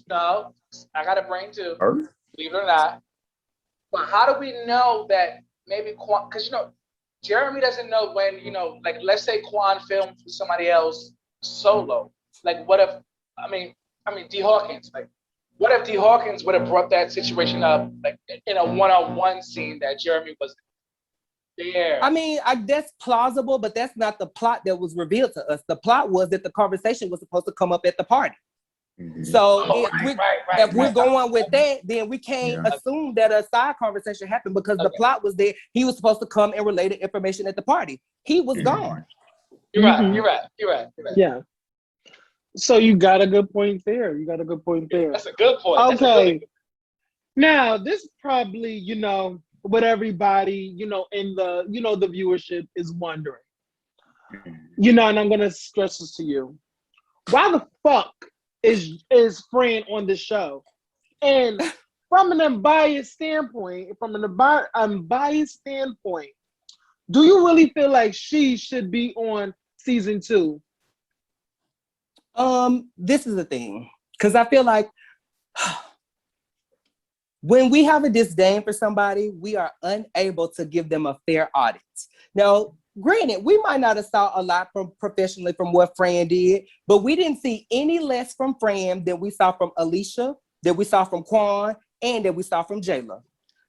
No, I got a brain too. Believe it or not. But how do we know that maybe Quan? Because Jeremy doesn't know when. Like let's say Quan filmed for somebody else solo. Like what if? I mean, D Hawkins. Like what if D Hawkins would have brought that situation up, like in a one-on-one scene that Jeremy was there? I mean, that's plausible, but that's not the plot that was revealed to us. The plot was that the conversation was supposed to come up at the party. So if we're going with that, then we can't assume that a side conversation happened because the plot was there. He was supposed to come and relay the information at the party. He was gone. You're right. Yeah. So you got a good point there. That's a good point. Okay. Now this probably, what everybody, in the, the viewership is wondering. And I'm gonna stress this to you. Why the fuck is Fran on the show? And from an unbiased standpoint, do you really feel like she should be on season 2? This is the thing, because I feel like when we have a disdain for somebody, we are unable to give them a fair audit. Now, granted, we might not have saw a lot professionally from what Fran did, but we didn't see any less from Fran than we saw from Alicia, that we saw from Quan, and that we saw from Jayla.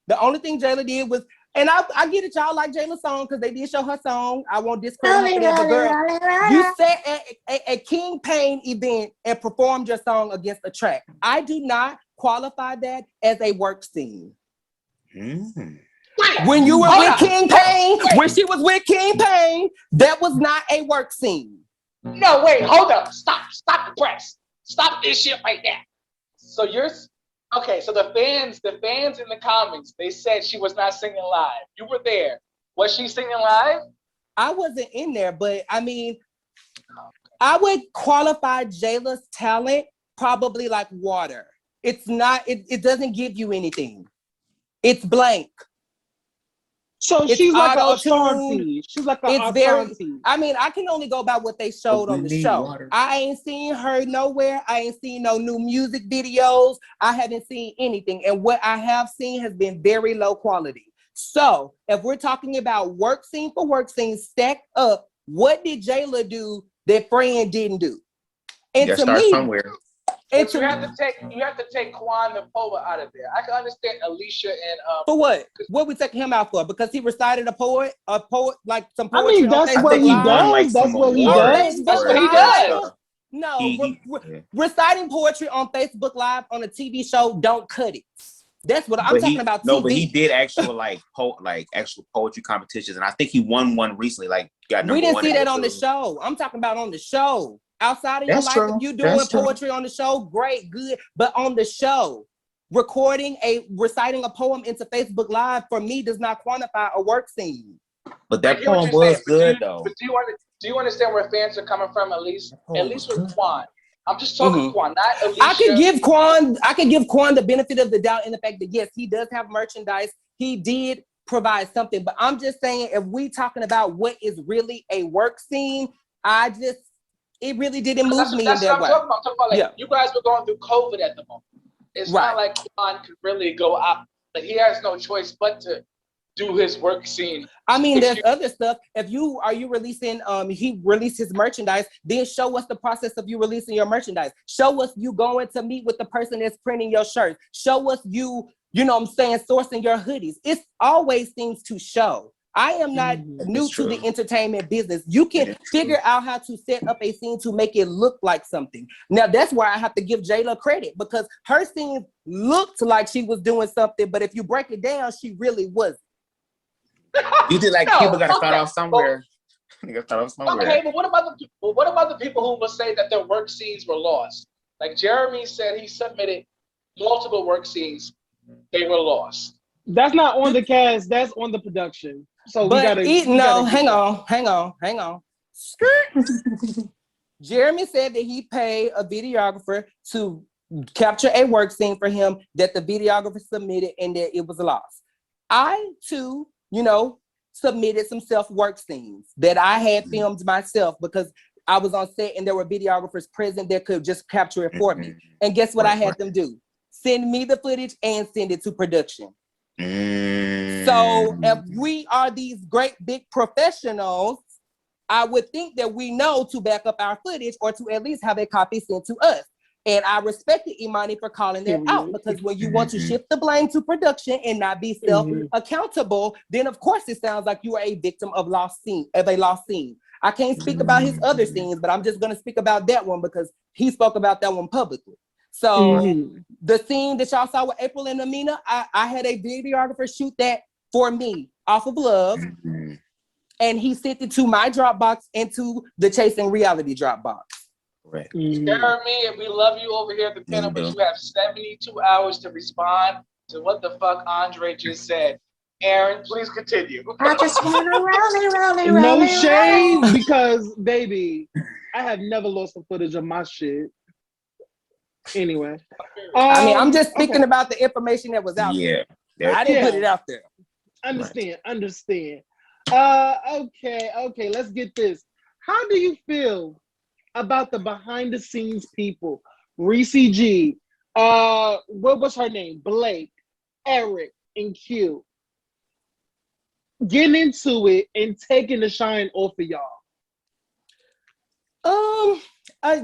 The only thing Jayla did was, and I get it, y'all like Jayla's song because they did show her song. I won't discredit her for that, but girl, you sat at a King Payne event and performed your song against a track. I do not qualify that as a work scene. When you were with King Payne, when she was with King Payne, that was not a work scene. No, wait, hold up. Stop the press. Stop this shit right now. So okay, so the fans in the comments, they said she was not singing live. You were there. Was she singing live? I wasn't in there, but I mean, I would qualify Jayla's talent probably like water. It's not, it doesn't give you anything. It's blank. So she's like an Ashanti. She's like an Ashanti. I mean, I can only go by what they showed on the show. I ain't seen her nowhere. I ain't seen no new music videos. I haven't seen anything. And what I have seen has been very low quality. So if we're talking about work scene for work scene, stacked up, what did Jayla do that Fran didn't do? And to me, somewhere. But you have to take Quan the Poet out of there. I can understand Alicia and for what? What we taking him out for? Because he recited a poet like some poetry. I mean, that's what he does. That's what he does. That's what he does. No, reciting poetry on Facebook Live on a TV show don't cut it. That's what I'm talking about. No, but he did actual actual poetry competitions, and I think he won one recently. We didn't see that on the show. I'm talking about on the show. Outside of your life, if you doing poetry on the show, great, good. But on the show, reciting a poem into Facebook Live for me does not quantify a work scene. But that poem was good though. But do you understand where fans are coming from? At least with Quan. I'm just talking Quan, not Alicia. I can give Quan the benefit of the doubt in the fact that yes, he does have merchandise. He did provide something, but I'm just saying if we talking about what is really a work scene, it really didn't move me in that way. I'm talking about you guys were going through COVID at the moment. It's not like Quan could really go out. Like he has no choice but to do his work scene. I mean, there's other stuff. If you releasing, he released his merchandise, then show us the process of you releasing your merchandise. Show us you going to meet with the person that's printing your shirts. Show us you know what I'm saying, sourcing your hoodies. It's always things to show. I am not new to the entertainment business. You can figure out how to set up a scene to make it look like something. Now, that's where I have to give Jayla credit because her scene looked like she was doing something, but if you break it down, she really wasn't. You did people got to start off somewhere. Okay, but what about the people who will say that their work scenes were lost? Like Jeremy said he submitted multiple work scenes. They were lost. That's not on the cast. That's on the production. So hang on. Jeremy said that he paid a videographer to capture a work scene for him that the videographer submitted and that it was lost. I too, submitted some self-work scenes that I had filmed myself because I was on set and there were videographers present that could just capture it for me. And guess what I had them do? Send me the footage and send it to production. So if we are these great big professionals, I would think that we know to back up our footage or to at least have a copy sent to us. And I respected Imani for calling that out, because when you want to shift the blame to production and not be self-accountable, then of course it sounds like you are a victim of a lost scene. I can't speak about his other scenes, but I'm just going to speak about that one because he spoke about that one publicly. So the scene that y'all saw with April and Amina, I had a videographer shoot that for me off of Love. And he sent it to my Dropbox and to the Chasing Reality Dropbox. Right. Jeremy, we love you over here at the panel, but you have 72 hours to respond to what the fuck Andre just said. Aaron, please continue. I just want to no shade, because baby, I have never lost the footage of my shit. Anyway, I mean, I'm just speaking about the information that was out there. I didn't put it out there. Understand. Okay. Let's get this. How do you feel about the behind the scenes people? Reese G, what was her name? Blake, Eric, and Q. Getting into it and taking the shine off of y'all.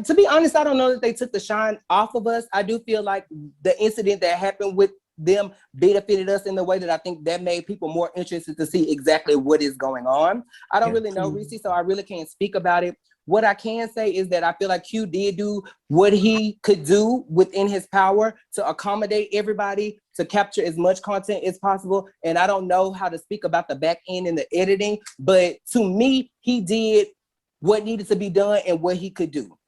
To be honest, I don't know that they took the shine off of us. I do feel like the incident that happened with them benefited us in the way that I think that made people more interested to see exactly what is going on. I don't really know Reese, so I really can't speak about it. What I can say is that I feel like Q did do what he could do within his power to accommodate everybody, to capture as much content as possible. And I don't know how to speak about the back end and the editing, but to me, he did what needed to be done and what he could do.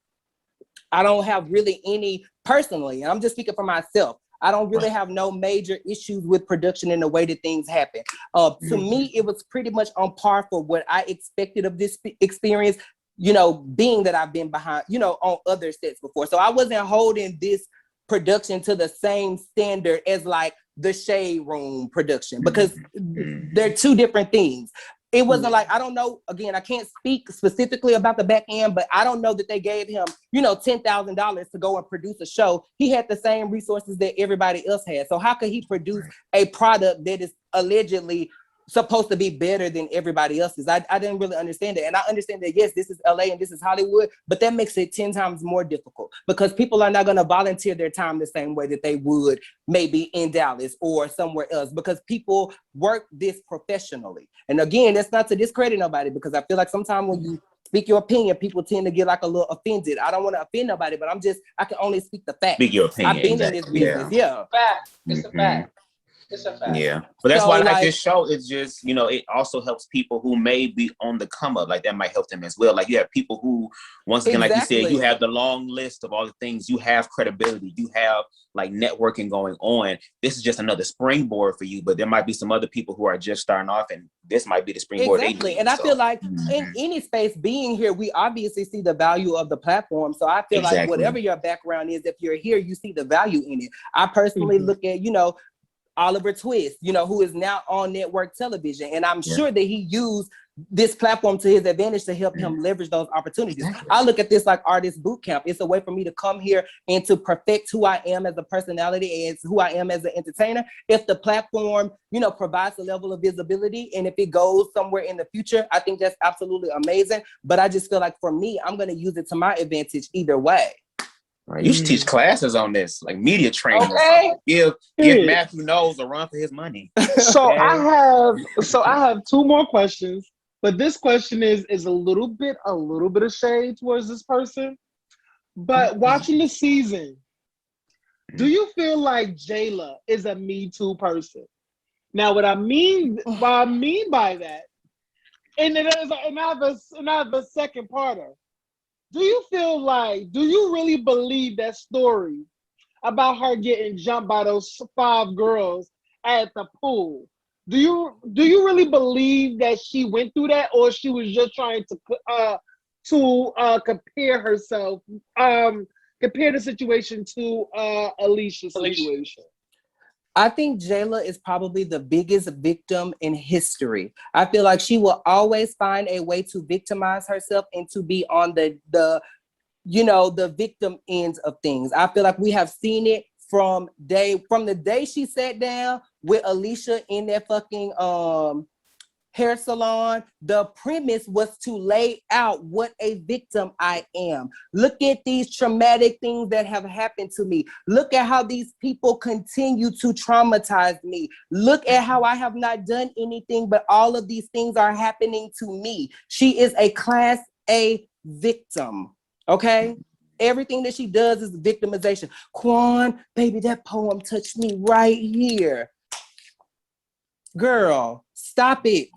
I don't have really any, personally, and I'm just speaking for myself, I don't really have no major issues with production in the way that things happen. To me, it was pretty much on par for what I expected of this experience, you know, being that I've been behind, you know, on other sets before. So I wasn't holding this production to the same standard as like the Shade Room production, because they're two different things. It wasn't like, I don't know, again, I can't speak specifically about the back end, but I don't know that they gave him, you know, $10,000 to go and produce a show. He had the same resources that everybody else had. So how could he produce a product that is allegedly supposed to be better than everybody else's? I didn't really understand it. And I understand that, yes, this is LA and this is Hollywood, but that makes it 10 times more difficult because people are not going to volunteer their time the same way that they would maybe in Dallas or somewhere else, because people work this professionally. And again, that's not to discredit nobody, because I feel like sometimes when you speak your opinion, people tend to get like a little offended. I don't want to offend nobody, but I can only speak the facts. Speak your opinion. I've been in this business. Yeah. Fact. It's a fact. It's a fact. Yeah, but that's So, why like, like this show is just, you know, it also helps people who may be on the come up. Like that might help them as well. Like you have people who, once again, like you said, you have the long list of all the things. You have credibility. You have like networking going on. This is just another springboard for you. But there might be some other people who are just starting off, and this might be the springboard. Exactly. And I feel like in any space being here, we obviously see the value of the platform. So I feel like whatever your background is, if you're here, you see the value in it. I personally look at, you know, Oliver Twist, you know, who is now on network television. And I'm sure that he used this platform to his advantage to help him leverage those opportunities. I look at this like artist boot camp. It's a way for me to come here and to perfect who I am as a personality and who I am as an entertainer. If the platform, you know, provides a level of visibility, and if it goes somewhere in the future, I think that's absolutely amazing. But I just feel like for me, I'm going to use it to my advantage either way. Right. You should teach classes on this, like media training. Okay. Give Matthew Knowles a run for his money. So I have two more questions, but this question is a little bit of shade towards this person. But watching the season, do you feel like Jayla is a Me Too person? Now, what I mean by that, and I have a second parter. Do you really believe that story about her getting jumped by those 5 girls at the pool? Do you really believe that she went through that, or she was just trying to compare herself, compare the situation to Alicia's situation? I think Jayla is probably the biggest victim in history. I feel like she will always find a way to victimize herself and to be on the victim ends of things. I feel like we have seen it from the day she sat down with Alicia in that fucking hair salon. The premise was to lay out what a victim I am. Look at these traumatic things that have happened to me. Look at how these people continue to traumatize me. Look at how I have not done anything, but all of these things are happening to me. She is a class A victim, okay? Everything that she does is victimization. Quan, baby, that poem touched me right here. Girl, stop it.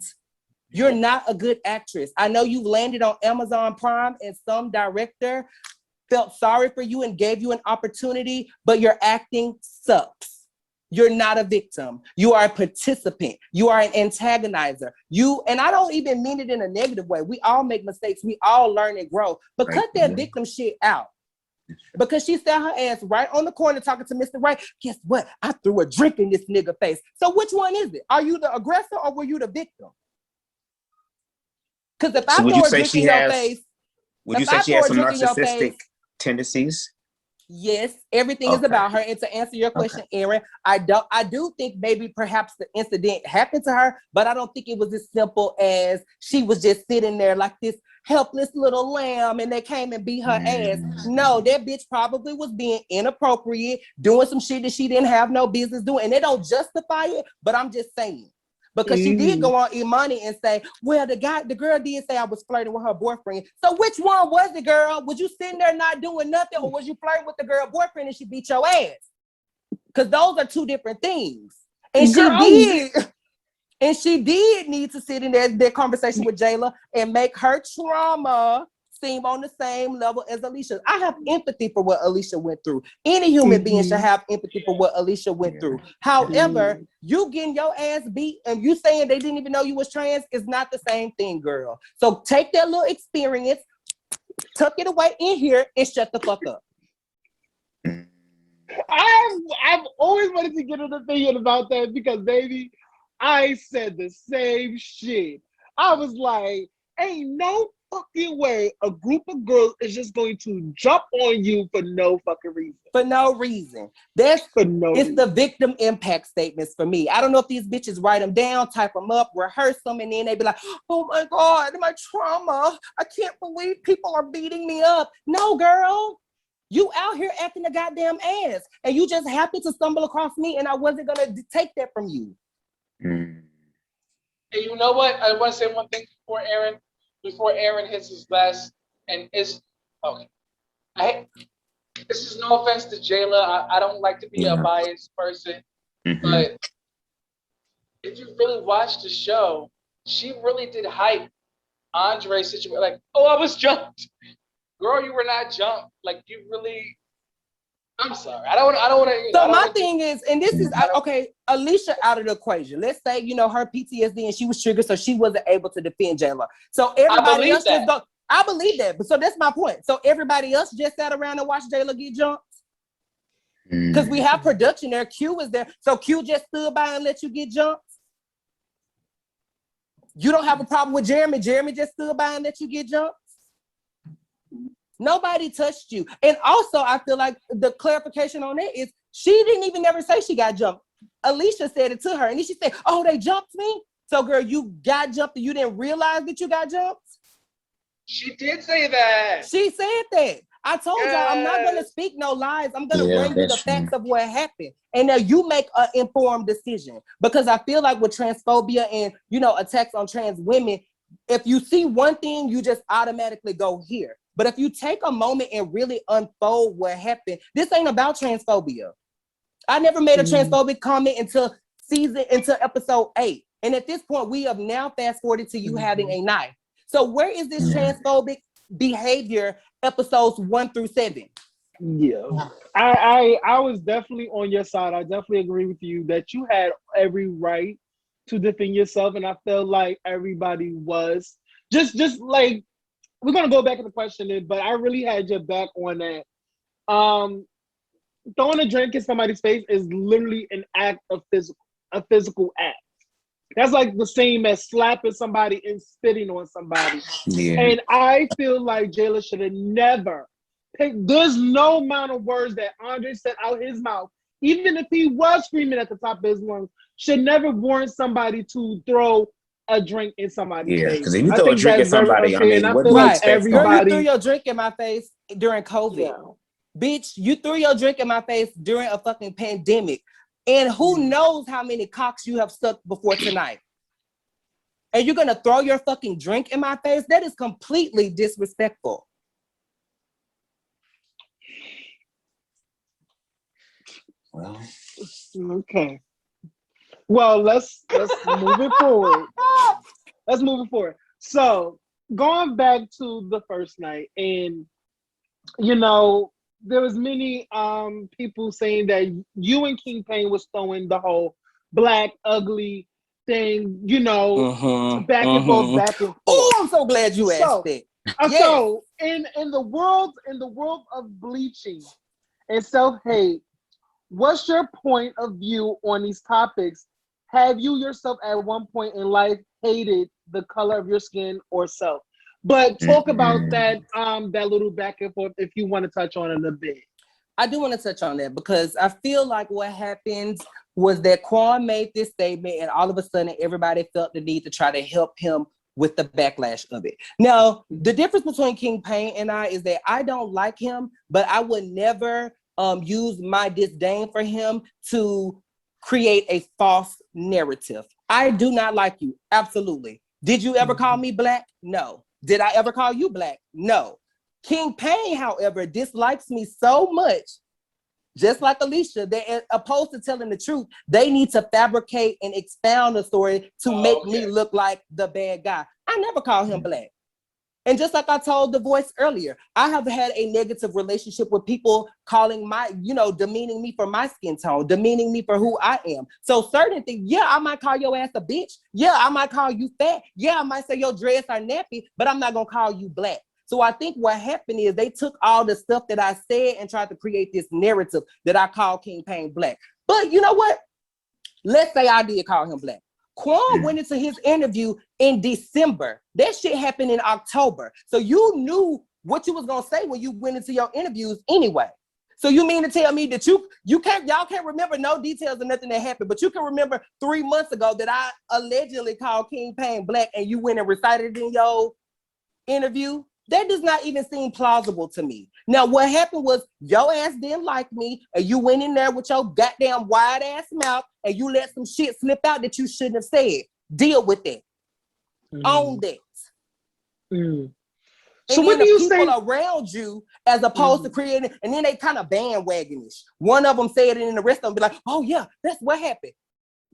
You're not a good actress. I know you've landed on Amazon Prime and some director felt sorry for you and gave you an opportunity, but your acting sucks. You're not a victim. You are a participant. You are an antagonizer. And I don't even mean it in a negative way. We all make mistakes. We all learn and grow. But cut that victim shit out. Because she sat her ass right on the corner talking to Mr. Right. Guess what? I threw a drink in this nigga face. So which one is it? Are you the aggressor or were you the victim? Because if I throw a drink in your face, would you say she has some narcissistic tendencies? Yes, everything is about her. And to answer your question, Aaron, I do think maybe perhaps the incident happened to her, but I don't think it was as simple as she was just sitting there like this helpless little lamb and they came and beat her ass. No, that bitch probably was being inappropriate, doing some shit that she didn't have no business doing. And they don't justify it, but I'm just saying. Because she did go on Imani and say, well, the girl did say I was flirting with her boyfriend. So which one was the girl? Was you sitting there not doing nothing, or was you flirting with the girl boyfriend and she beat your ass? Because those are two different things. And she did need to sit in that conversation with Jayla and make her trauma seem on the same level as Alicia. I have empathy for what Alicia went through. Any human being should have empathy for what Alicia went through. However, you getting your ass beat and you saying they didn't even know you was trans is not the same thing, girl. So take that little experience, tuck it away in here, and shut the fuck up. I've always wanted to get an opinion about that because, baby, I said the same shit. I was like, ain't no fucking way a group of girls is just going to jump on you for no fucking reason. For no reason. It's the victim impact statements for me. I don't know if these bitches write them down, type them up, rehearse them, and then they be like, oh my God, my trauma. I can't believe people are beating me up. No, girl. You out here acting a goddamn ass. And you just happened to stumble across me and I wasn't going to take that from you. Hey, you know what? I want to say one thing before Aaron hits his last, and it's okay. This is no offense to Jayla. I don't like to be a biased person, but if you really watch the show, she really did hype Andre's situation. Like, oh, I was jumped. Girl, you were not jumped. Like, you really. I'm sorry. I don't want to. So my thing is, and this is okay. Alicia out of the equation. Let's say her PTSD and she was triggered, so she wasn't able to defend Jayla. So everybody else just go. I believe that, but so that's my point. So everybody else just sat around and watched Jayla get jumped because we have production there. Q was there, so Q just stood by and let you get jumped. You don't have a problem with Jeremy. Jeremy just stood by and let you get jumped. Nobody touched you. And also, I feel like the clarification on it is she didn't even ever say she got jumped. Alicia said it to her. And then she said, oh, they jumped me? So, girl, you got jumped and you didn't realize that you got jumped? She did say that. She said that. I told y'all I'm not going to speak no lies. I'm going to bring you the facts of what happened. And now you make an informed decision. Because I feel like with transphobia and, attacks on trans women, if you see one thing, you just automatically go here. But if you take a moment and really unfold what happened, this ain't about transphobia. I never made a transphobic comment until episode 8. And at this point, we have now fast forwarded to you having a knife. So where is this transphobic behavior episodes 1 through 7? Yeah, I was definitely on your side. I definitely agree with you that you had every right to defend yourself. And I felt like everybody was just like, we're gonna go back to the question, but I really had your back on that. throwing a drink in somebody's face is literally a physical act. That's like the same as slapping somebody and spitting on somebody. Yeah. And I feel like Jayla should have never picked. There's no amount of words that Andre said out his mouth, even if he was screaming at the top of his lungs, should never warrant somebody to throw a drink in somebody's face. Because if you throw a drink at somebody, I mean, what do you expect? Girl, you threw your drink in my face during COVID. Yeah. Bitch, you threw your drink in my face during a fucking pandemic. And who knows how many cocks you have stuck before tonight. And you're gonna throw your fucking drink in my face? That is completely disrespectful. Well, okay. Well, let's move it forward. Let's move it forward. So going back to the first night, and you know, there was many people saying that you and King Pain was throwing the whole black ugly thing, you know, back and forth, back and forth. Oh, I'm so glad you asked that. Yes. So in the world of bleaching and self-hate, what's your point of view on these topics? Have you yourself at one point in life hated the color of your skin or self? But talk about that that little back and forth if you want to touch on it a bit. I do want to touch on that because I feel like what happened was that Quan made this statement and all of a sudden everybody felt the need to try to help him with the backlash of it. Now, the difference between King Pain and I is that I don't like him, but I would never use my disdain for him to create a false narrative. I do not like you. Absolutely. Did you ever call me black? No. Did I ever call you black? No. King Pain, however, dislikes me so much, just like Alicia, that opposed to telling the truth, they need to fabricate and expound the story to make me look like the bad guy. I never call him black. And just like I told The Voice earlier, I have had a negative relationship with people calling demeaning me for my skin tone, demeaning me for who I am. So certain things, yeah, I might call your ass a bitch. Yeah, I might call you fat. Yeah, I might say your dreads are nappy, but I'm not gonna call you black. So I think what happened is they took all the stuff that I said and tried to create this narrative that I call King Pain black. But you know what? Let's say I did call him black. Quan went into his interview in December. That shit happened in October. So you knew what you was gonna say when you went into your interviews anyway. So you mean to tell me that y'all can't remember no details of nothing that happened, but you can remember 3 months ago that I allegedly called King Pain black and you went and recited it in your interview? That does not even seem plausible to me. Now, what happened was your ass didn't like me and you went in there with your goddamn wide ass mouth and you let some shit slip out that you shouldn't have said. Deal with it. Own that. So what do you say? People around you as opposed to creating, and then they kind of bandwagonish. One of them said it and the rest of them be like, oh yeah, that's what happened.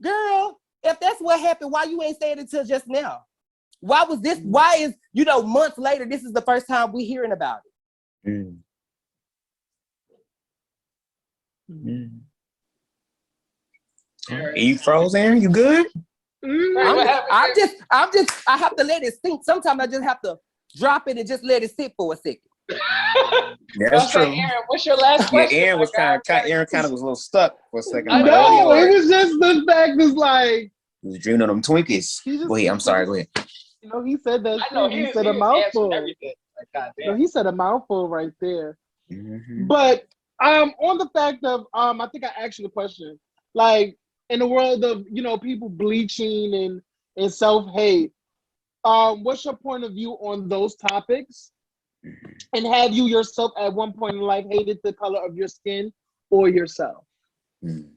Girl, if that's what happened, why you ain't saying it until just now? Why was this? Why is, months later, this is the first time we hearing about it? You froze, Aaron? You good? I have to let it sink. Sometimes I just have to drop it and just let it sit for a second. That's true. Aaron, what's your last question? Yeah, Aaron was kind of was a little stuck for a second. I know, it was just the fact is like he was dreaming of them Twinkies. Wait, I'm sorry, go ahead. He said that. I know, he said a mouthful. He said a mouthful right there. But on the fact of I think I asked you the question. Like in the world of people bleaching and self-hate, what's your point of view on those topics? And have you yourself at one point in life hated the color of your skin or yourself?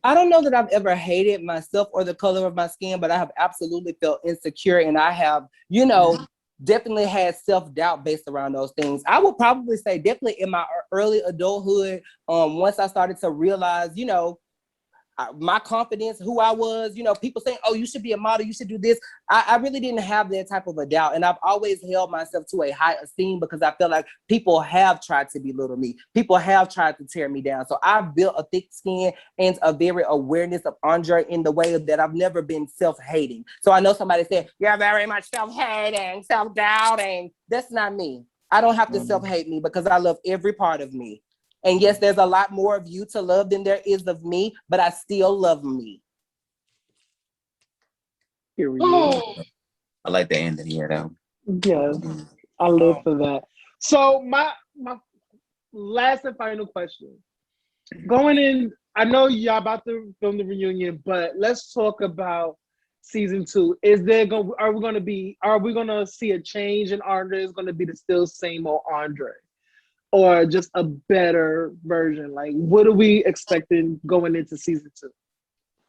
I don't know that I've ever hated myself or the color of my skin, but I have absolutely felt insecure and I have, definitely had self-doubt based around those things. I would probably say definitely in my early adulthood, once I started to realize, my confidence, who I was, people saying, oh, you should be a model, you should do this. I really didn't have that type of a doubt. And I've always held myself to a high esteem because I feel like people have tried to belittle me. People have tried to tear me down. So I've built a thick skin and a very awareness of Andre in the way that I've never been self-hating. So I know somebody said, you're very much self-hating, self-doubting. That's not me. I don't have to self-hate me because I love every part of me. And yes, there's a lot more of you to love than there is of me, but I still love me. I like the ending here, though. Yes, I live for that. So my last and final question. Going in, I know y'all about to film the reunion, but let's talk about season 2. Are we gonna see a change in Andre? Is gonna be the still same old Andre? Or just a better version? Like, what are we expecting going into season 2?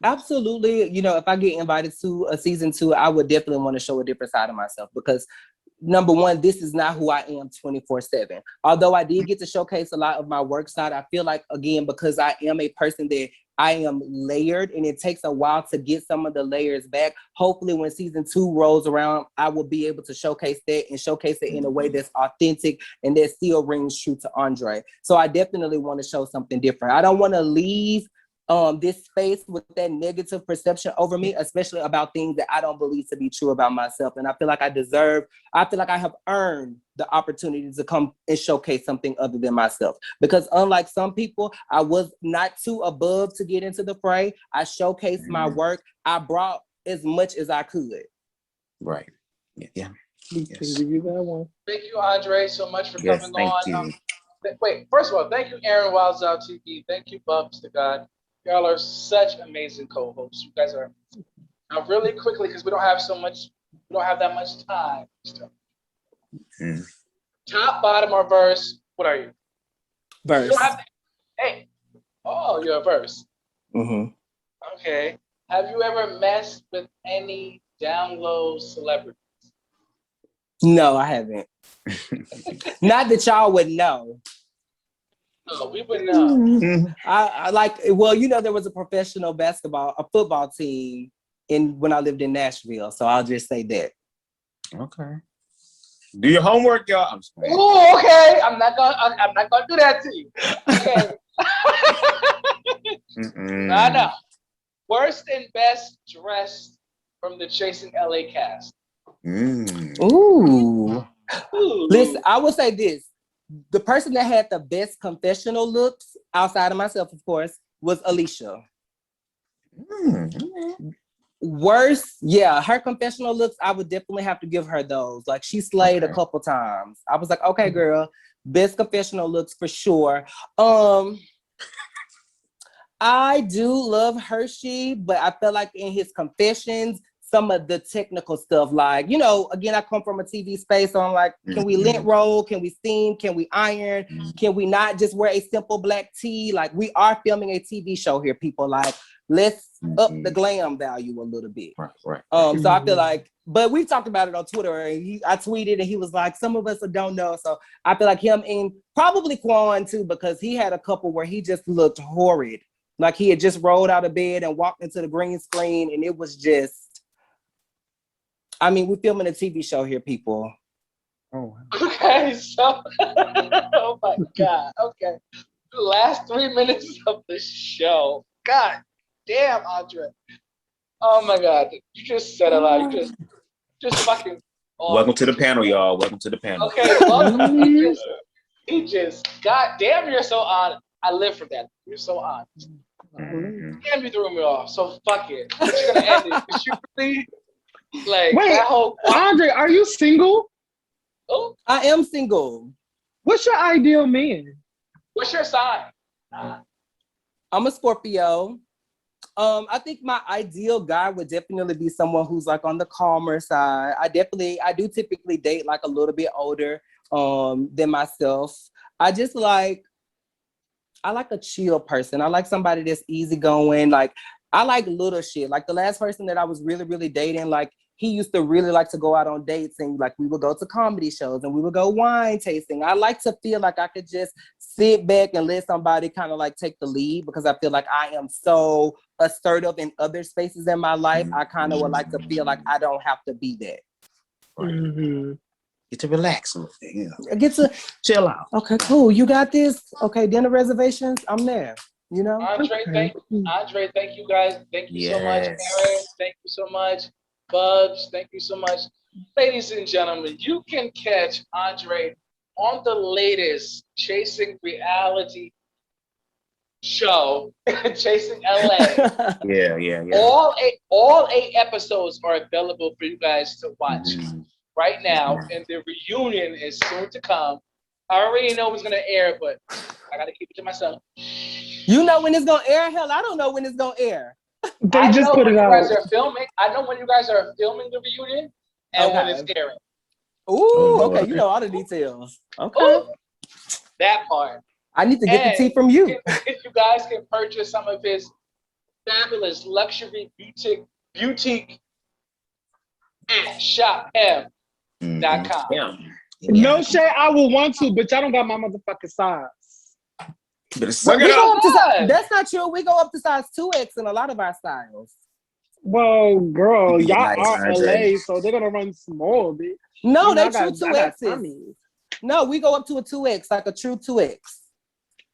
Absolutely. You know, if I get invited to a season 2, I would definitely want to show a different side of myself because number one, this is not who I am 24/7. Although I did get to showcase a lot of my work side, I feel like, again, because I am a person that I am layered and it takes a while to get some of the layers back. Hopefully when season 2 rolls around, I will be able to showcase that and showcase it in a way that's authentic and that still rings true to Andre. So I definitely want to show something different. I don't want to leave this space with that negative perception over me, especially about things that I don't believe to be true about myself. And I feel like I have earned the opportunity to come and showcase something other than myself. Because unlike some people, I was not too above to get into the fray. I showcased my work. I brought as much as I could. Right. Yeah. Yes. Give you that one. Thank you, Andre, so much for coming Thank on. you. Wait, first of all, thank you, Aaron Wilds Out TV. Thank you, Bubs the God. Y'all are such amazing co-hosts. You guys are. Now, really quickly, because we don't have that much time. Top, bottom, or verse? What are you? Verse. You don't have to, hey. Oh, you're a verse. Mm-hmm. Okay. Have you ever messed with any down low celebrities? No, I haven't. Not that y'all would know. No, we would know. I like, well, you know, there was a professional football team when I lived in Nashville. So I'll just say that. Okay. Do your homework, y'all. I'm just playing. Oh, okay. I'm not gonna do that to you. Okay. I know. Worst and best dressed from the Chasing LA cast. Ooh. Listen, I will say this. The person that had the best confessional looks, outside of myself, of course, was Alicia. Worst, yeah, her confessional looks, I would definitely have to give her those. Like, she slayed a couple times. I was like, okay, girl, best confessional looks for sure. I do love Hershey, but I feel like in his confessions, some of the technical stuff, like, you know, again, I come from a TV space, so I'm like, can we lint roll? Can we steam? Can we iron? Can we not just wear a simple black tee? Like, we are filming a TV show here, people. Like, let's up the glam value a little bit. Right. So I feel like, but we talked about it on Twitter, and I tweeted, and he was like, some of us don't know. So I feel like him, and probably Quan too, because he had a couple where he just looked horrid. Like he had just rolled out of bed and walked into the green screen, and it was just, I mean, we're filming a TV show here, people. Oh. Okay, so, oh my God. Okay. The last 3 minutes of the show. God damn, Andre. Oh my God. You just said a lot. You just fucking. Welcome to the panel, y'all. Welcome to the panel. Okay, welcome. He just, God damn, you're so honest. I live for that. You're so honest. Damn, you threw me off. So fuck it. We're just gonna end it. You really, like, wait, that whole. Andre, are you single? Oh, I am single. What's your ideal man? What's your sign? I'm a Scorpio. I think my ideal guy would definitely be someone who's like on the calmer side. I do typically date like a little bit older than myself. I like a chill person. I like somebody that's easygoing. Like, I like little shit. Like the last person that I was really, really dating, like he used to really like to go out on dates, and like we would go to comedy shows and we would go wine tasting. I like to feel like I could just sit back and let somebody kind of like take the lead, because I feel like I am so assertive in other spaces in my life. I kind of would like to feel like I don't have to be that. Right. Get to relax a little bit. Yeah. Get to chill out. Okay, cool. You got this. Okay, dinner reservations. I'm there. You know. Andre, thank you guys. Thank you so much, Aaron. Thank you so much, Bubs. Thank you so much, ladies and gentlemen. You can catch Andre on the latest Chasing Reality show, Chasing LA. Yeah. All eight episodes are available for you guys to watch right now, and the reunion is soon to come. I already know it's gonna air, but I gotta keep it to myself. You know when it's gonna air? Hell, I don't know when it's gonna air. They just put it out. Guys are filming. I know when you guys are filming the reunion and when it's airing. Ooh, okay. You know all the details. Okay. Ooh, that part. I need to get the tea from you. If you guys can purchase some of his fabulous luxury boutique at shopm.com. No shade, I will want to, but y'all don't got my motherfucking size. That's not true. We go up to size 2X in a lot of our styles. Well, girl, y'all Nice, are Andrè. LA, so they're gonna run small, bitch. No, they're true 2Xs. No, we go up to a 2X, like a true 2X.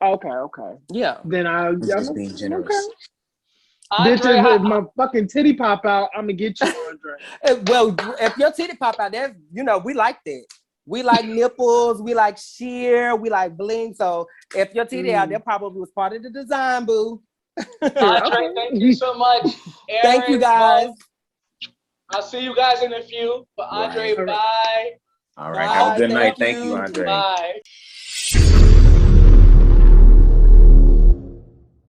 Okay. Yeah. Then I'll just being generous. Okay. Bitches, if my fucking titty pop out, I'm gonna get you, Andrè. Well, if your titty pop out, that's, we like that. We like nipples, we like sheer, we like bling. So if your titty out, that probably was part of the design, boo. Andrè, thank you so much. Aaron, thank you, guys. I'll see you guys in a few. But Andrè, bye. All right. Have a good night. Thank you, Andrè. Bye.